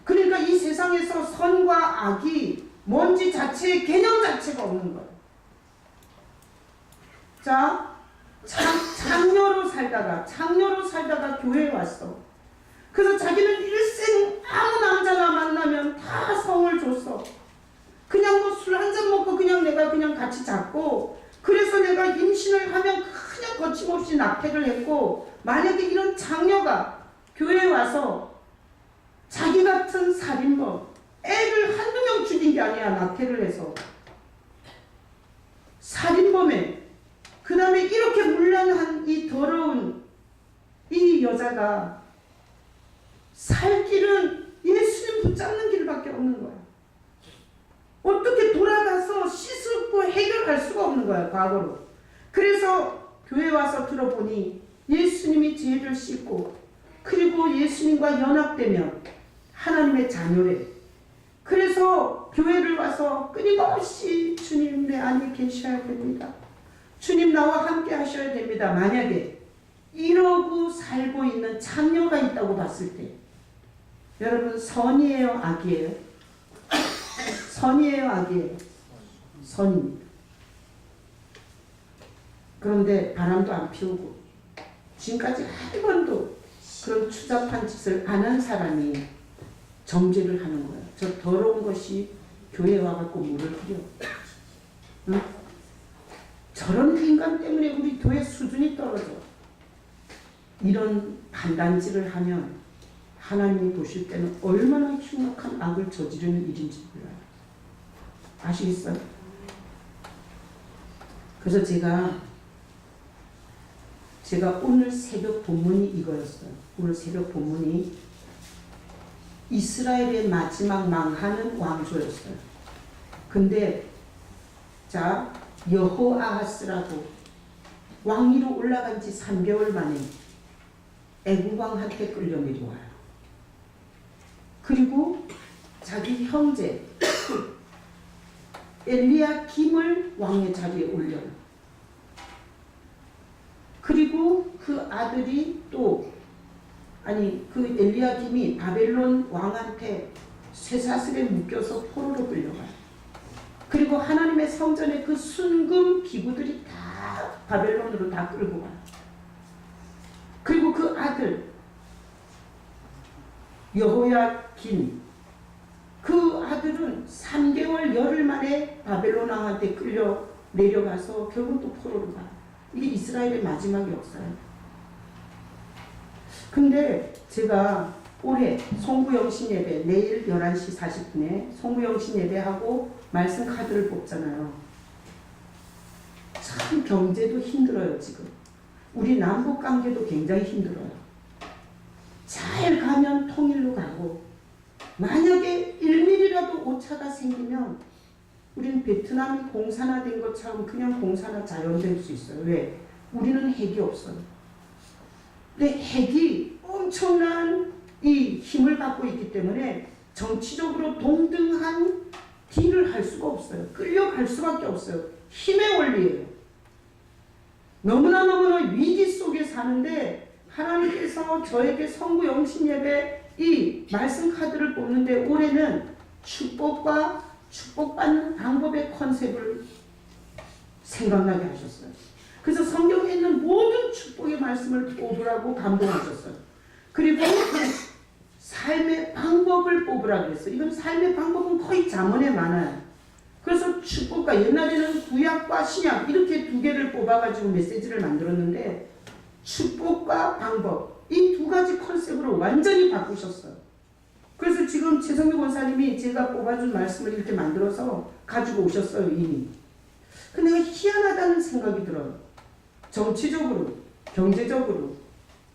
S1: 그러니까 이 세상에서 선과 악이 뭔지 자체의 개념 자체가 없는 거예요. 자, 창녀로 살다가 교회에 왔어. 그래서 자기는 일생 아무 남자나 만나면 다 성을 줬어. 그냥 뭐 술 한 잔 먹고 그냥 내가 그냥 같이 잤고, 그래서 내가 임신을 하면 그냥 거침없이 낙태를 했고, 만약에 이런 장녀가 교회에 와서 자기 같은 살인범, 애를 한두 명 죽인 게 아니야. 낙태를 해서. 살인범에 그 다음에 이렇게 문란한 이 더러운 이 여자가 살 길은 예수님 붙잡는 길밖에 없는 거야. 어떻게 돌아가서 씻고 해결할 수가 없는 거야. 과거로. 그래서 교회 와서 들어보니 예수님이 죄를 씻고 그리고 예수님과 연합되면 하나님의 자녀래. 그래서 교회를 와서 끊임없이 주님 내 안에 계셔야 됩니다. 주님 나와 함께 하셔야 됩니다. 만약에 이러고 살고 있는 창녀가 있다고 봤을 때 여러분 선이에요? 악이에요? 선이에요? 악이에요? 선입니다. 그런데 바람도 안 피우고 지금까지 한 번도 그런 추잡한 짓을 안 한 사람이 정죄를 하는 거예요. 저 더러운 것이 교회에 와갖고 물을 뿌려. 응? 저런 인간 때문에 우리 교회 수준이 떨어져. 이런 판단질을 하면 하나님이 보실 때는 얼마나 흉악한 악을 저지르는 일인지 몰라요. 아시겠어요? 그래서 제가 오늘 새벽 본문이 이거였어요. 오늘 새벽 본문이 이스라엘의 마지막 망하는 왕조였어요. 근데 자 여호아하스라고 왕위로 올라간 지 3개월 만에 애국왕한테 끌려 내려와요. 그리고 자기 형제 엘리야김을 왕의 자리에 올려요. 그리고 그 아들이 그 엘리야김이 바벨론 왕한테 쇠사슬에 묶여서 포로로 끌려가요. 그리고 하나님의 성전의 그 순금 기구들이 다 바벨론으로 다 끌고 가요. 그리고 그 아들 여호야긴 그 아들은 3개월 열흘 만에 바벨론 왕한테 끌려 내려가서 결국 또 포로로 가요. 이게 이스라엘의 마지막 역사예요. 근데 제가 올해 송구영신 예배 내일 11시 40분에 송구영신 예배하고 말씀 카드를 뽑잖아요. 참 경제도 힘들어요. 지금 우리 남북관계도 굉장히 힘들어요. 잘 가면 통일로 가고 만약에 1mm라도 오차가 생기면 우리는 베트남이 공산화된 것처럼 그냥 공산화 자연될 수 있어요. 왜? 우리는 핵이 없어요. 근데 핵이 엄청난 이 힘을 갖고 있기 때문에 정치적으로 동등한 딜을 할 수가 없어요. 끌려갈 수밖에 없어요. 힘의 원리예요. 너무나 위기 속에 사는데 하나님께서 저에게 성부 영신 예배 이 말씀 카드를 뽑는데 올해는 축복과 축복받는 방법의 컨셉을 생각나게 하셨어요. 그래서 성경에 있는 모든 축복의 말씀을 뽑으라고 감동하셨어요. 그리고 삶의 방법을 뽑으라고 했어요. 이건 삶의 방법은 거의 잠언에 많아요. 그래서 축복과 옛날에는 구약과 신약 이렇게 두 개를 뽑아가지고 메시지를 만들었는데 축복과 방법 이 두 가지 컨셉으로 완전히 바꾸셨어요. 그래서 지금 최성규 권사님이 제가 뽑아준 말씀을 이렇게 만들어서 가지고 오셨어요. 이미. 근데 내가 희한하다는 생각이 들어요. 정치적으로, 경제적으로,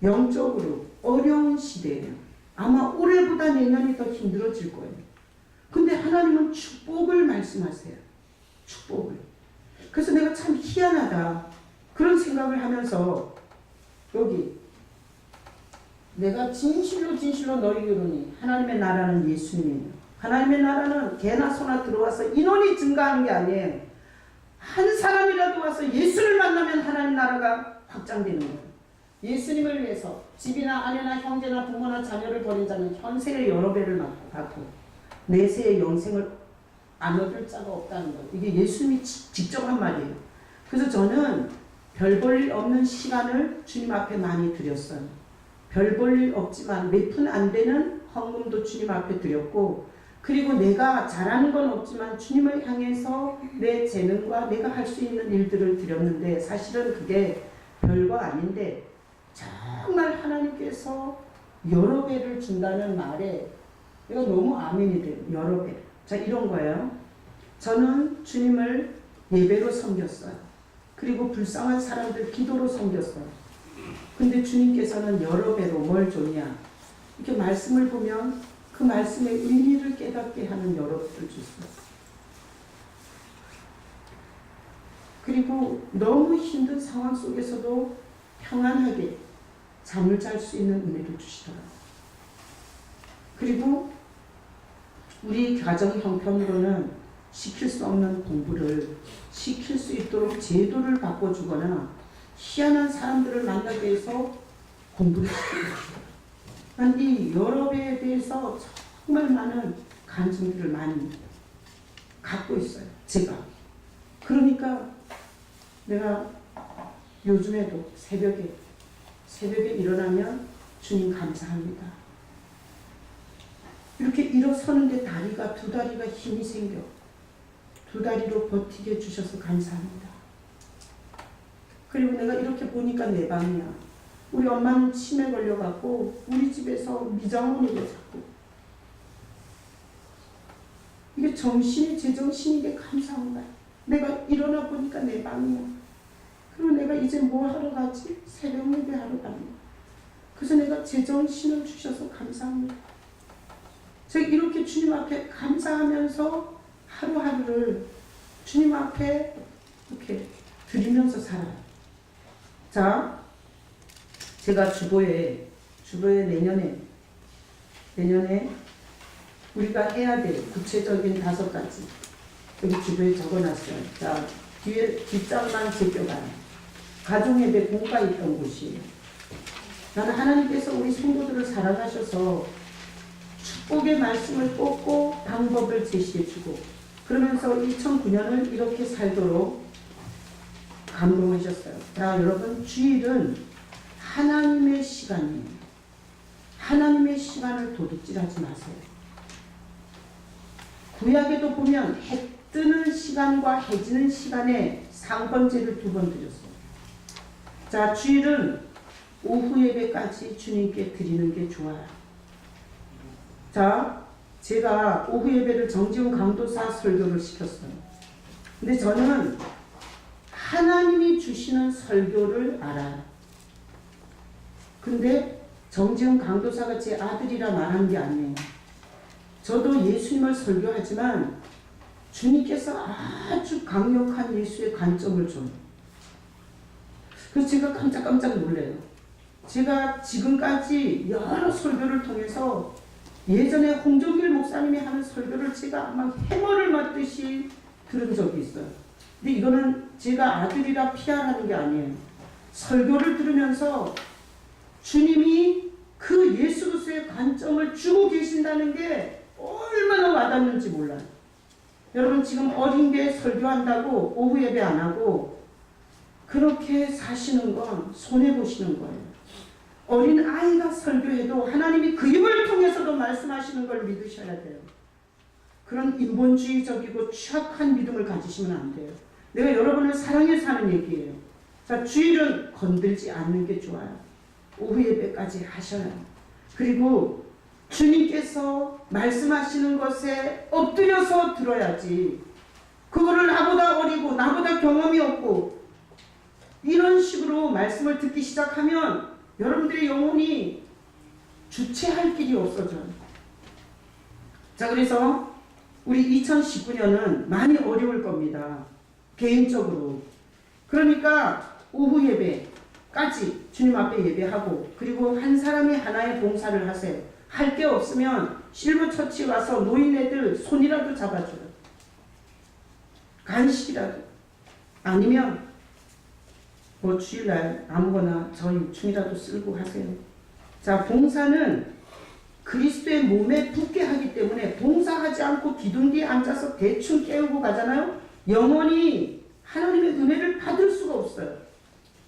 S1: 영적으로 어려운 시대예요. 아마 올해보다 내년이 더 힘들어질 거예요. 근데 하나님은 축복을 말씀하세요. 축복을. 그래서 내가 참 희한하다. 그런 생각을 하면서 여기 내가 진실로 너희에게 이르노니 하나님의 나라는 예수님이에요. 하나님의 나라는 개나 소나 들어와서 인원이 증가하는 게 아니에요. 한 사람이라도 와서 예수를 만나면 하나님 나라가 확장되는 거예요. 예수님을 위해서 집이나 아내나 형제나 부모나 자녀를 버린 자는 현세의 여러 배를 받고 내세의 영생을 안 얻을 자가 없다는 거예요. 이게 예수님이 직접 한 말이에요. 그래서 저는 별 볼 일 없는 시간을 주님 앞에 많이 드렸어요. 별 볼 일 없지만 몇 푼 안 되는 헌금도 주님 앞에 드렸고 그리고 내가 잘하는 건 없지만 주님을 향해서 내 재능과 내가 할 수 있는 일들을 드렸는데 사실은 그게 별거 아닌데 정말 하나님께서 여러 배를 준다는 말에 이거 너무 아멘이 돼요. 여러 배. 자, 이런 거예요. 저는 주님을 예배로 섬겼어요. 그리고 불쌍한 사람들 기도로 섬겼어요. 근데 주님께서는 여러 배로 뭘 줬냐? 이렇게 말씀을 보면 그 말씀의 의미를 깨닫게 하는 여러 배를 줬어요. 그리고 너무 힘든 상황 속에서도 평안하게 잠을 잘 수 있는 은혜를 주시더라고요. 그리고 우리 가정 형편으로는 시킬 수 없는 공부를 시킬 수 있도록 제도를 바꿔주거나 희한한 사람들을 만나게 해서 공부를 시키고 난 이 여러 배에 대해서 정말 많은 간증들을 많이 갖고 있어요. 제가. 그러니까 내가 요즘에도 새벽에 일어나면 주님 감사합니다. 이렇게 일어서는데 두 다리가 힘이 생겨. 두 다리로 버티게 해주셔서 감사합니다. 그리고 내가 이렇게 보니까 내 방이야. 우리 엄마는 치매 걸려갖고 우리 집에서 미장원이고 자꾸. 이게 제정신이게 감사한 거야. 내가 일어나 보니까 내 방이야. 그리고 내가 이제 뭐 하러 가지? 새벽 예배 하러 가는 거야. 그래서 내가 제정신을 주셔서 감사합니다. 제가 이렇게 주님 앞에 감사하면서 하루하루를 주님 앞에 이렇게 드리면서 살아요. 자, 제가 주보에 내년에 우리가 해야 될 구체적인 5가지 여기 주보에 적어놨어요. 자, 뒷장만 제껴봐요. 가정예배 공가 있던 곳이에요. 나는 하나님께서 우리 성도들을 사랑하셔서 축복의 말씀을 꽂고 방법을 제시해주고 그러면서 2009년을 이렇게 살도록 감동하셨어요. 자, 여러분, 주일은 하나님의 시간이에요. 하나님의 시간을 도둑질하지 마세요. 구약에도 보면 해 뜨는 시간과 해 지는 시간에 상번제를 2번 드렸어요. 자, 주일은 오후 예배까지 주님께 드리는 게 좋아요. 자, 제가 오후 예배를 정지훈 강도사 설교를 시켰어요. 근데 저는 하나님이 주시는 설교를 알아요. 근데 정지훈 강도사가 제 아들이라 말한 게 아니에요. 저도 예수님을 설교하지만 주님께서 아주 강력한 예수의 관점을 줘요. 그래서 제가 깜짝 놀래요. 제가 지금까지 여러 설교를 통해서 예전에 홍종길 목사님이 하는 설교를 제가 막 해머를 맞듯이 들은 적이 있어요. 근데 이거는 제가 아들이라 피하라는 게 아니에요. 설교를 들으면서 주님이 그 예수 그리스도의 관점을 주고 계신다는 게 얼마나 와닿는지 몰라요. 여러분, 지금 어린 게 설교한다고 오후 예배 안 하고 그렇게 사시는 건 손해보시는 거예요. 어린 아이가 설교해도 하나님이 그 입을 통해서도 말씀하시는 걸 믿으셔야 돼요. 그런 인본주의적이고 취약한 믿음을 가지시면 안 돼요. 내가 여러분을 사랑해서 하는 얘기예요. 자, 주일은 건들지 않는 게 좋아요. 오후 예배까지 하셔요. 그리고 주님께서 말씀하시는 것에 엎드려서 들어야지. 그거를 나보다 어리고 나보다 경험이 없고 이런 식으로 말씀을 듣기 시작하면 여러분들의 영혼이 주체할 길이 없어져요. 자, 그래서 우리 2019년은 많이 어려울 겁니다. 개인적으로. 그러니까 오후 예배까지 주님 앞에 예배하고 그리고 한 사람이 하나의 봉사를 하세요. 할 게 없으면 실버처치 와서 노인네들 손이라도 잡아줘요. 간식이라도. 아니면 뭐 주일날 아무거나 저 유충이라도 쓸고 하세요. 자, 봉사는 그리스도의 몸에 붙게 하기 때문에 봉사하지 않고 기둥 뒤에 앉아서 대충 깨우고 가잖아요. 영원히 하나님의 은혜를 받을 수가 없어요.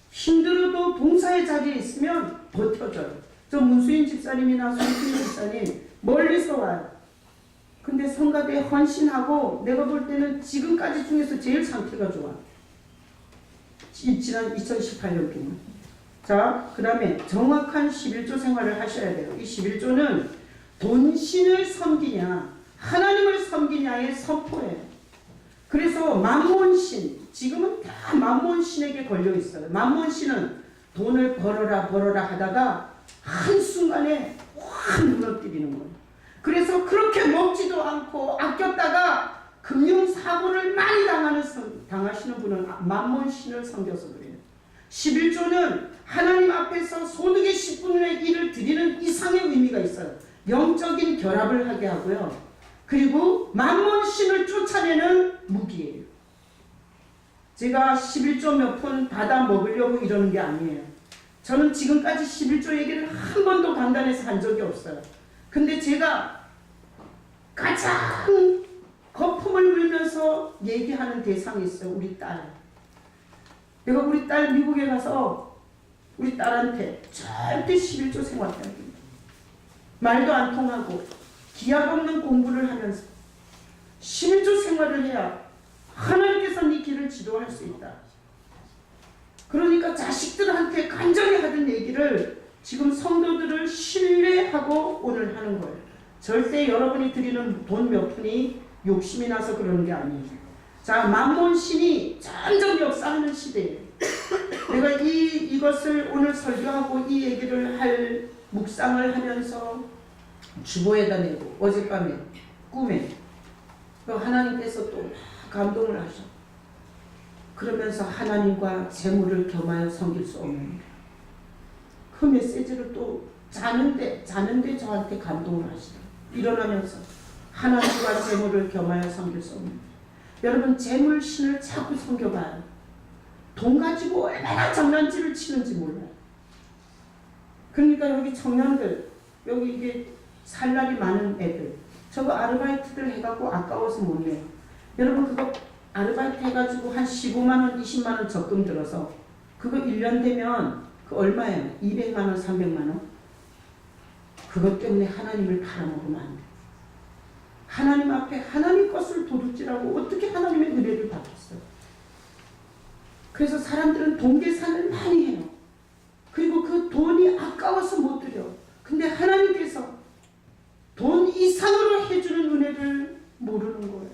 S1: 힘들어도 봉사의 자리에 있으면 버텨져요. 저 문수인 집사님이나 손수인 집사님 멀리서 와요. 근데 성가대에 헌신하고 내가 볼 때는 지금까지 중에서 제일 상태가 좋아. 지난 2018년 동안. 자, 그 다음에 정확한 11조 생활을 하셔야 돼요. 이 11조는 돈신을 섬기냐 하나님을 섬기냐의 선포예요. 그래서 만몬신, 지금은 다 만몬신에게 걸려 있어요. 만몬신은 돈을 벌어라 벌어라 하다가 한순간에 확 무너뜨리는 거예요. 그래서 그렇게 먹지도 않고 아꼈다가 금융사고를 많이 당하시는 분은 만몬신을 섬겨서 그래요. 11조는 하나님 앞에서 소득의 10분의 1을 드리는 이상의 의미가 있어요. 영적인 결합을 하게 하고요. 그리고 만몬신을 쫓아내는 무기예요. 제가 11조 몇 푼 받아 먹으려고 이러는 게 아니에요. 저는 지금까지 11조 얘기를 한 번도 간단해서 한 적이 없어요. 근데 제가 가장 거품을 물면서 얘기하는 대상이 있어요. 우리 딸. 내가 우리 딸 미국에 가서 우리 딸한테 절대 11조 생활해야 됩니다. 말도 안 통하고 기약 없는 공부를 하면서 11조 생활을 해야 하나님께서 네 길을 지도할 수 있다. 그러니까 자식들한테 간절히 하던 얘기를 지금 성도들을 신뢰하고 오늘 하는 거예요. 절대 여러분이 드리는 돈 몇 푼이 욕심이 나서 그러는 게 아니에요. 자, 만몬신이 점점 역사하는 시대예요. 내가 이것을 오늘 설교하고 이 얘기를 할 묵상을 하면서 주보에다 내고 어젯밤에 꿈에 하나님께서 또 감동을 하셔. 그러면서 하나님과 재물을 겸하여 섬길 수 없는 그 메시지를 또 자는데 저한테 감동을 하시다. 일어나면서 하나님과 재물을 겸하여 섬길 수 없는. 여러분 재물신을 자꾸 섬겨봐요. 돈 가지고 얼마나 장난질을 치는지 몰라요. 그러니까 여기 청년들, 여기 이게 살 날이 많은 애들, 저거 아르바이트들 해갖고 아까워서 못 내요. 여러분 그거 아르바이트 해가지고 한 15만원, 20만원 적금 들어서 그거 1년 되면 그 얼마예요? 200만원, 300만원? 그것 때문에 하나님을 팔아먹으면 안 돼. 하나님 앞에 하나님 것을 도둑질하고 어떻게 하나님의 은혜를 받겠어요? 그래서 사람들은 돈 계산을 많이 해요. 그리고 그 돈이 아까워서 못 드려. 근데 하나님께서 돈 이상으로 해주는 은혜를 모르는 거예요.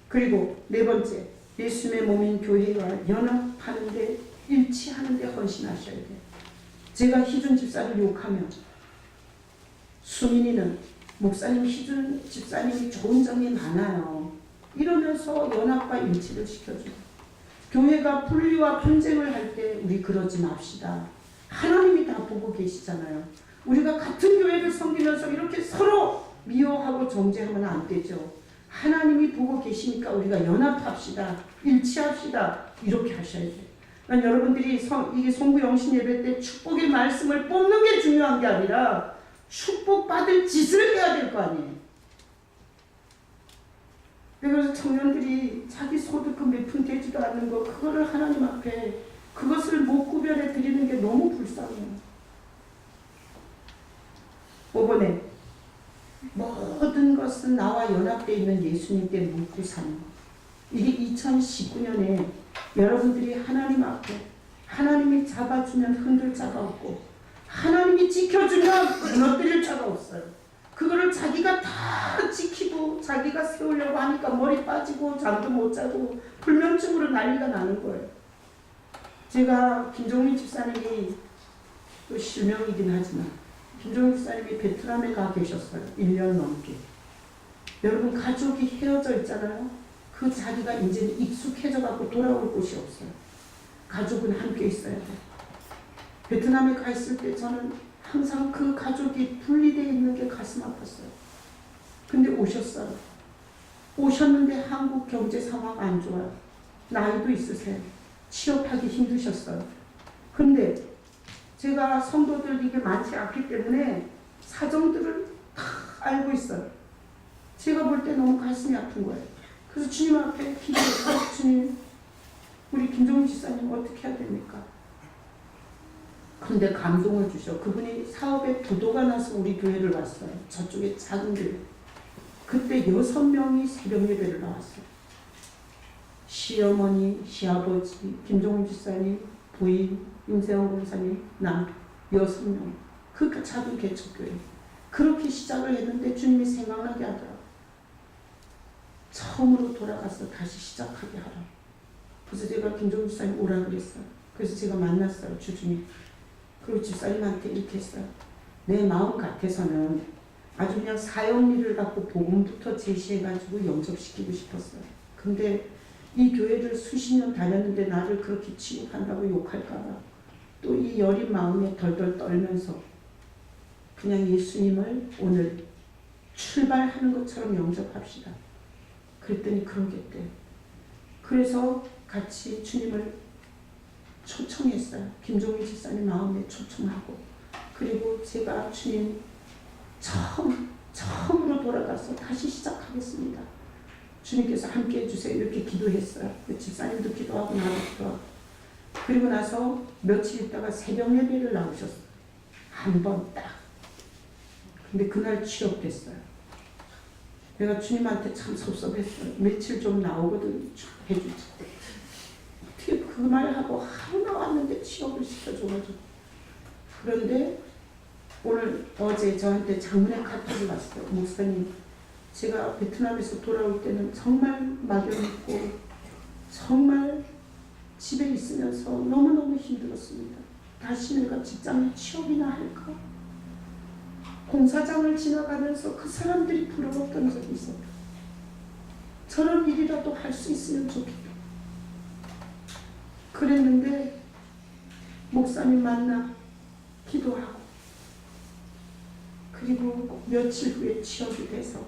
S1: 그리고 네 번째, 예수님의 몸인 교회와 연합하는데 일치하는데 헌신하셔야 돼요. 제가 희준 집사를 욕하면 수민이는 목사님 희준 집사님이 좋은 점이 많아요. 이러면서 연합과 일치를 시켜줘요. 교회가 분리와 분쟁을 할 때 우리 그러지 맙시다. 하나님이 다 보고 계시잖아요. 우리가 같은 교회를 섬기면서 이렇게 서로 미워하고 정죄하면 안 되죠. 하나님이 보고 계시니까 우리가 연합합시다. 일치합시다. 이렇게 하셔야 돼요. 그러니까 여러분들이 이게 송구영신 예배 때 축복의 말씀을 뽑는 게 중요한 게 아니라 축복받을 짓을 해야 될 거 아니에요. 그래서 청년들이 자기 소득금 몇 푼 되지도 않는 거 그거를 하나님 앞에 그것을 못 구별해 드리는 게 너무 불쌍해요. 5번에 모든 것은 나와 연합되어 있는 예수님께 묻고 사는 것. 이게 2019년에 여러분들이 하나님 앞에 하나님이 잡아주면 흔들 자가 없고 하나님이 지켜주면 무너뜨릴 자가 없어요. 그거를 자기가 다 지키고 자기가 세우려고 하니까 머리 빠지고 잠도 못 자고 불면증으로 난리가 나는 거예요. 제가 김종민 집사님이 또 실명이긴 하지만 김종민 집사님이 베트남에 가 계셨어요. 1년 넘게. 여러분 가족이 헤어져 있잖아요. 그 자리가 이제 익숙해져 갖고 돌아올 곳이 없어요. 가족은 함께 있어야 돼요. 베트남에 가 있을 때 저는 항상 그 가족이 분리되어 있는 게 가슴 아팠어요. 근데 오셨어요. 오셨는데 한국 경제 상황 안 좋아요. 나이도 있으세요. 취업하기 힘드셨어요. 근데 제가 성도들 이게 많지 않기 때문에 사정들을 다 알고 있어요. 제가 볼 때 너무 가슴이 아픈 거예요. 그래서 주님 앞에 기도해서 주님 우리 김종민 집사님 어떻게 해야 됩니까? 근데 감동을 주셔. 그분이 사업에 부도가 나서 우리 교회를 왔어요. 저쪽에 작은 교회. 그때 6명이 새벽 예배를 나왔어요. 시어머니, 시아버지, 김종민 집사님, 부인 임세원 권사님, 나 6명. 그 작은 개척교회. 그렇게 시작을 했는데 주님이 생각나게 하더라. 처음으로 돌아가서 다시 시작하게 하라. 그래서 제가 김종우 집사님 오라 그랬어요. 그래서 제가 만났어요, 주중에. 그리고 집사님한테 이렇게 했어요. 내 마음 같아서는 아주 그냥 사역일을 갖고 복음부터 제시해가지고 영접시키고 싶었어요. 근데 이 교회를 수십 년 다녔는데 나를 그렇게 취급한다고 욕할까봐 또 이 여린 마음에 덜덜 떨면서 그냥 예수님을 오늘 출발하는 것처럼 영접합시다. 그랬더니 그러겠대. 그래서 같이 주님을 초청했어요. 김종희 집사님 마음에 초청하고. 그리고 제가 주님 처음으로 돌아가서 다시 시작하겠습니다. 주님께서 함께 해주세요. 이렇게 기도했어요. 집사님도 기도하고 나도 기도하고. 그리고 나서 며칠 있다가 새벽 예배를 나오셨어요. 한 번 딱. 근데 그날 취업됐어요. 내가 주님한테 참 섭섭했어요. 며칠 좀 나오거든 해주지. 어떻게 그 말하고 하루 나왔는데 취업을 시켜줘가지고. 그런데 어제 저한테 장문의 카톡이 왔어요. 목사님, 제가 베트남에서 돌아올 때는 정말 막연했고 정말 집에 있으면서 너무너무 힘들었습니다. 다시 내가 직장에 취업이나 할까? 공사장을 지나가면서 그 사람들이 부러웠던 적이 있었다. 저런 일이라도 할 수 있으면 좋겠다. 그랬는데 목사님 만나 기도하고 그리고 며칠 후에 취업이 돼서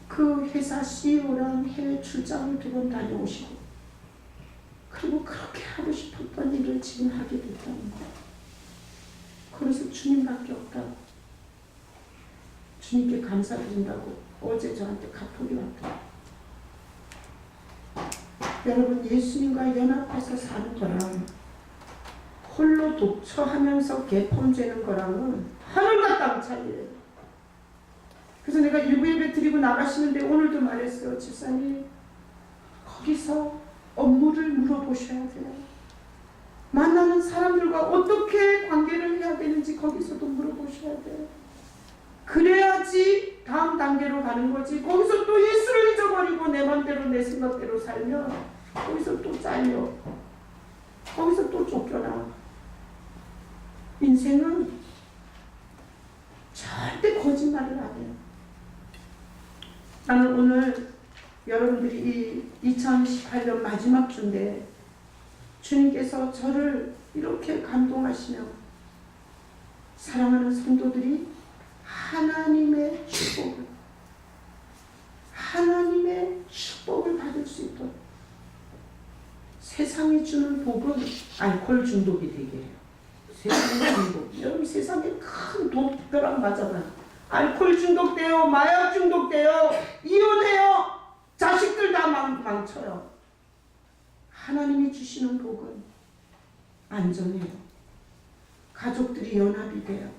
S1: 그 회사 CEO랑 해외 출장을 2번 다녀오시고 그리고 그렇게 하고 싶었던 일을 지금 하게 됐다는 거예요. 그래서 주님밖에 없다고, 주님께 감사드린다고 어제 저한테 카톡이 왔다. 여러분, 예수님과 연합해서 사는 거랑 홀로 독처하면서 개폼되는 거랑은 하늘과 땅 차이예요. 그래서 내가 일부 예배 드리고 나가시는데 오늘도 말했어요. 집사님, 거기서 업무를 물어보셔야 돼요. 만나는 사람들과 어떻게 관계를 해야 되는지 거기서도 물어보셔야 돼요. 그래야지 다음 단계로 가는 거지. 거기서 또 예수를 잊어버리고 내 맘대로 내 생각대로 살면 거기서 또 잘려. 거기서 또 쫓겨나. 인생은 절대 거짓말을 안 해요. 나는 오늘 여러분들이 이 2018년 마지막 주인데 주님께서 저를 이렇게 감동하시며 사랑하는 성도들이 하나님의 축복을 받을 수 있도록 세상이 주는 복은 알코올 중독이 되게 해요. 세상의 중독. 여러분 세상에 큰 독벼락 맞아봐요. 알코올 중독돼요. 마약 중독돼요. 이혼해요. 자식들 다 망쳐요. 하나님이 주시는 복은 안전해요. 가족들이 연합이 돼요.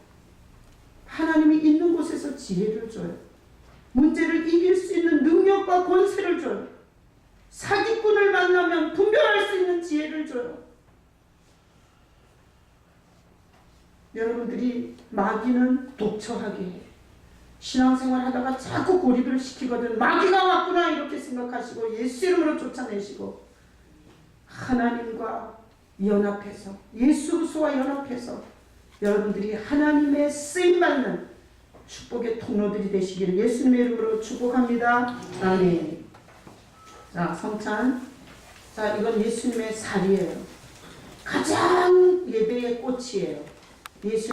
S1: 하나님이 있는 곳에서 지혜를 줘요. 문제를 이길 수 있는 능력과 권세를 줘요. 사기꾼을 만나면 분별할 수 있는 지혜를 줘요. 여러분들이 마귀는 독처하게 해요. 신앙생활 하다가 자꾸 고립을 시키거든. 마귀가 왔구나 이렇게 생각하시고 예수 이름으로 쫓아내시고 하나님과 연합해서 예수 그리스도와 연합해서 여러분들이 하나님의 쓰임받는 축복의 통로들이 되시기를 예수님의 이름으로 축복합니다. 아멘. 자, 성찬. 자, 이건 예수님의 살이에요. 가장 예배의 꽃이에요. 예수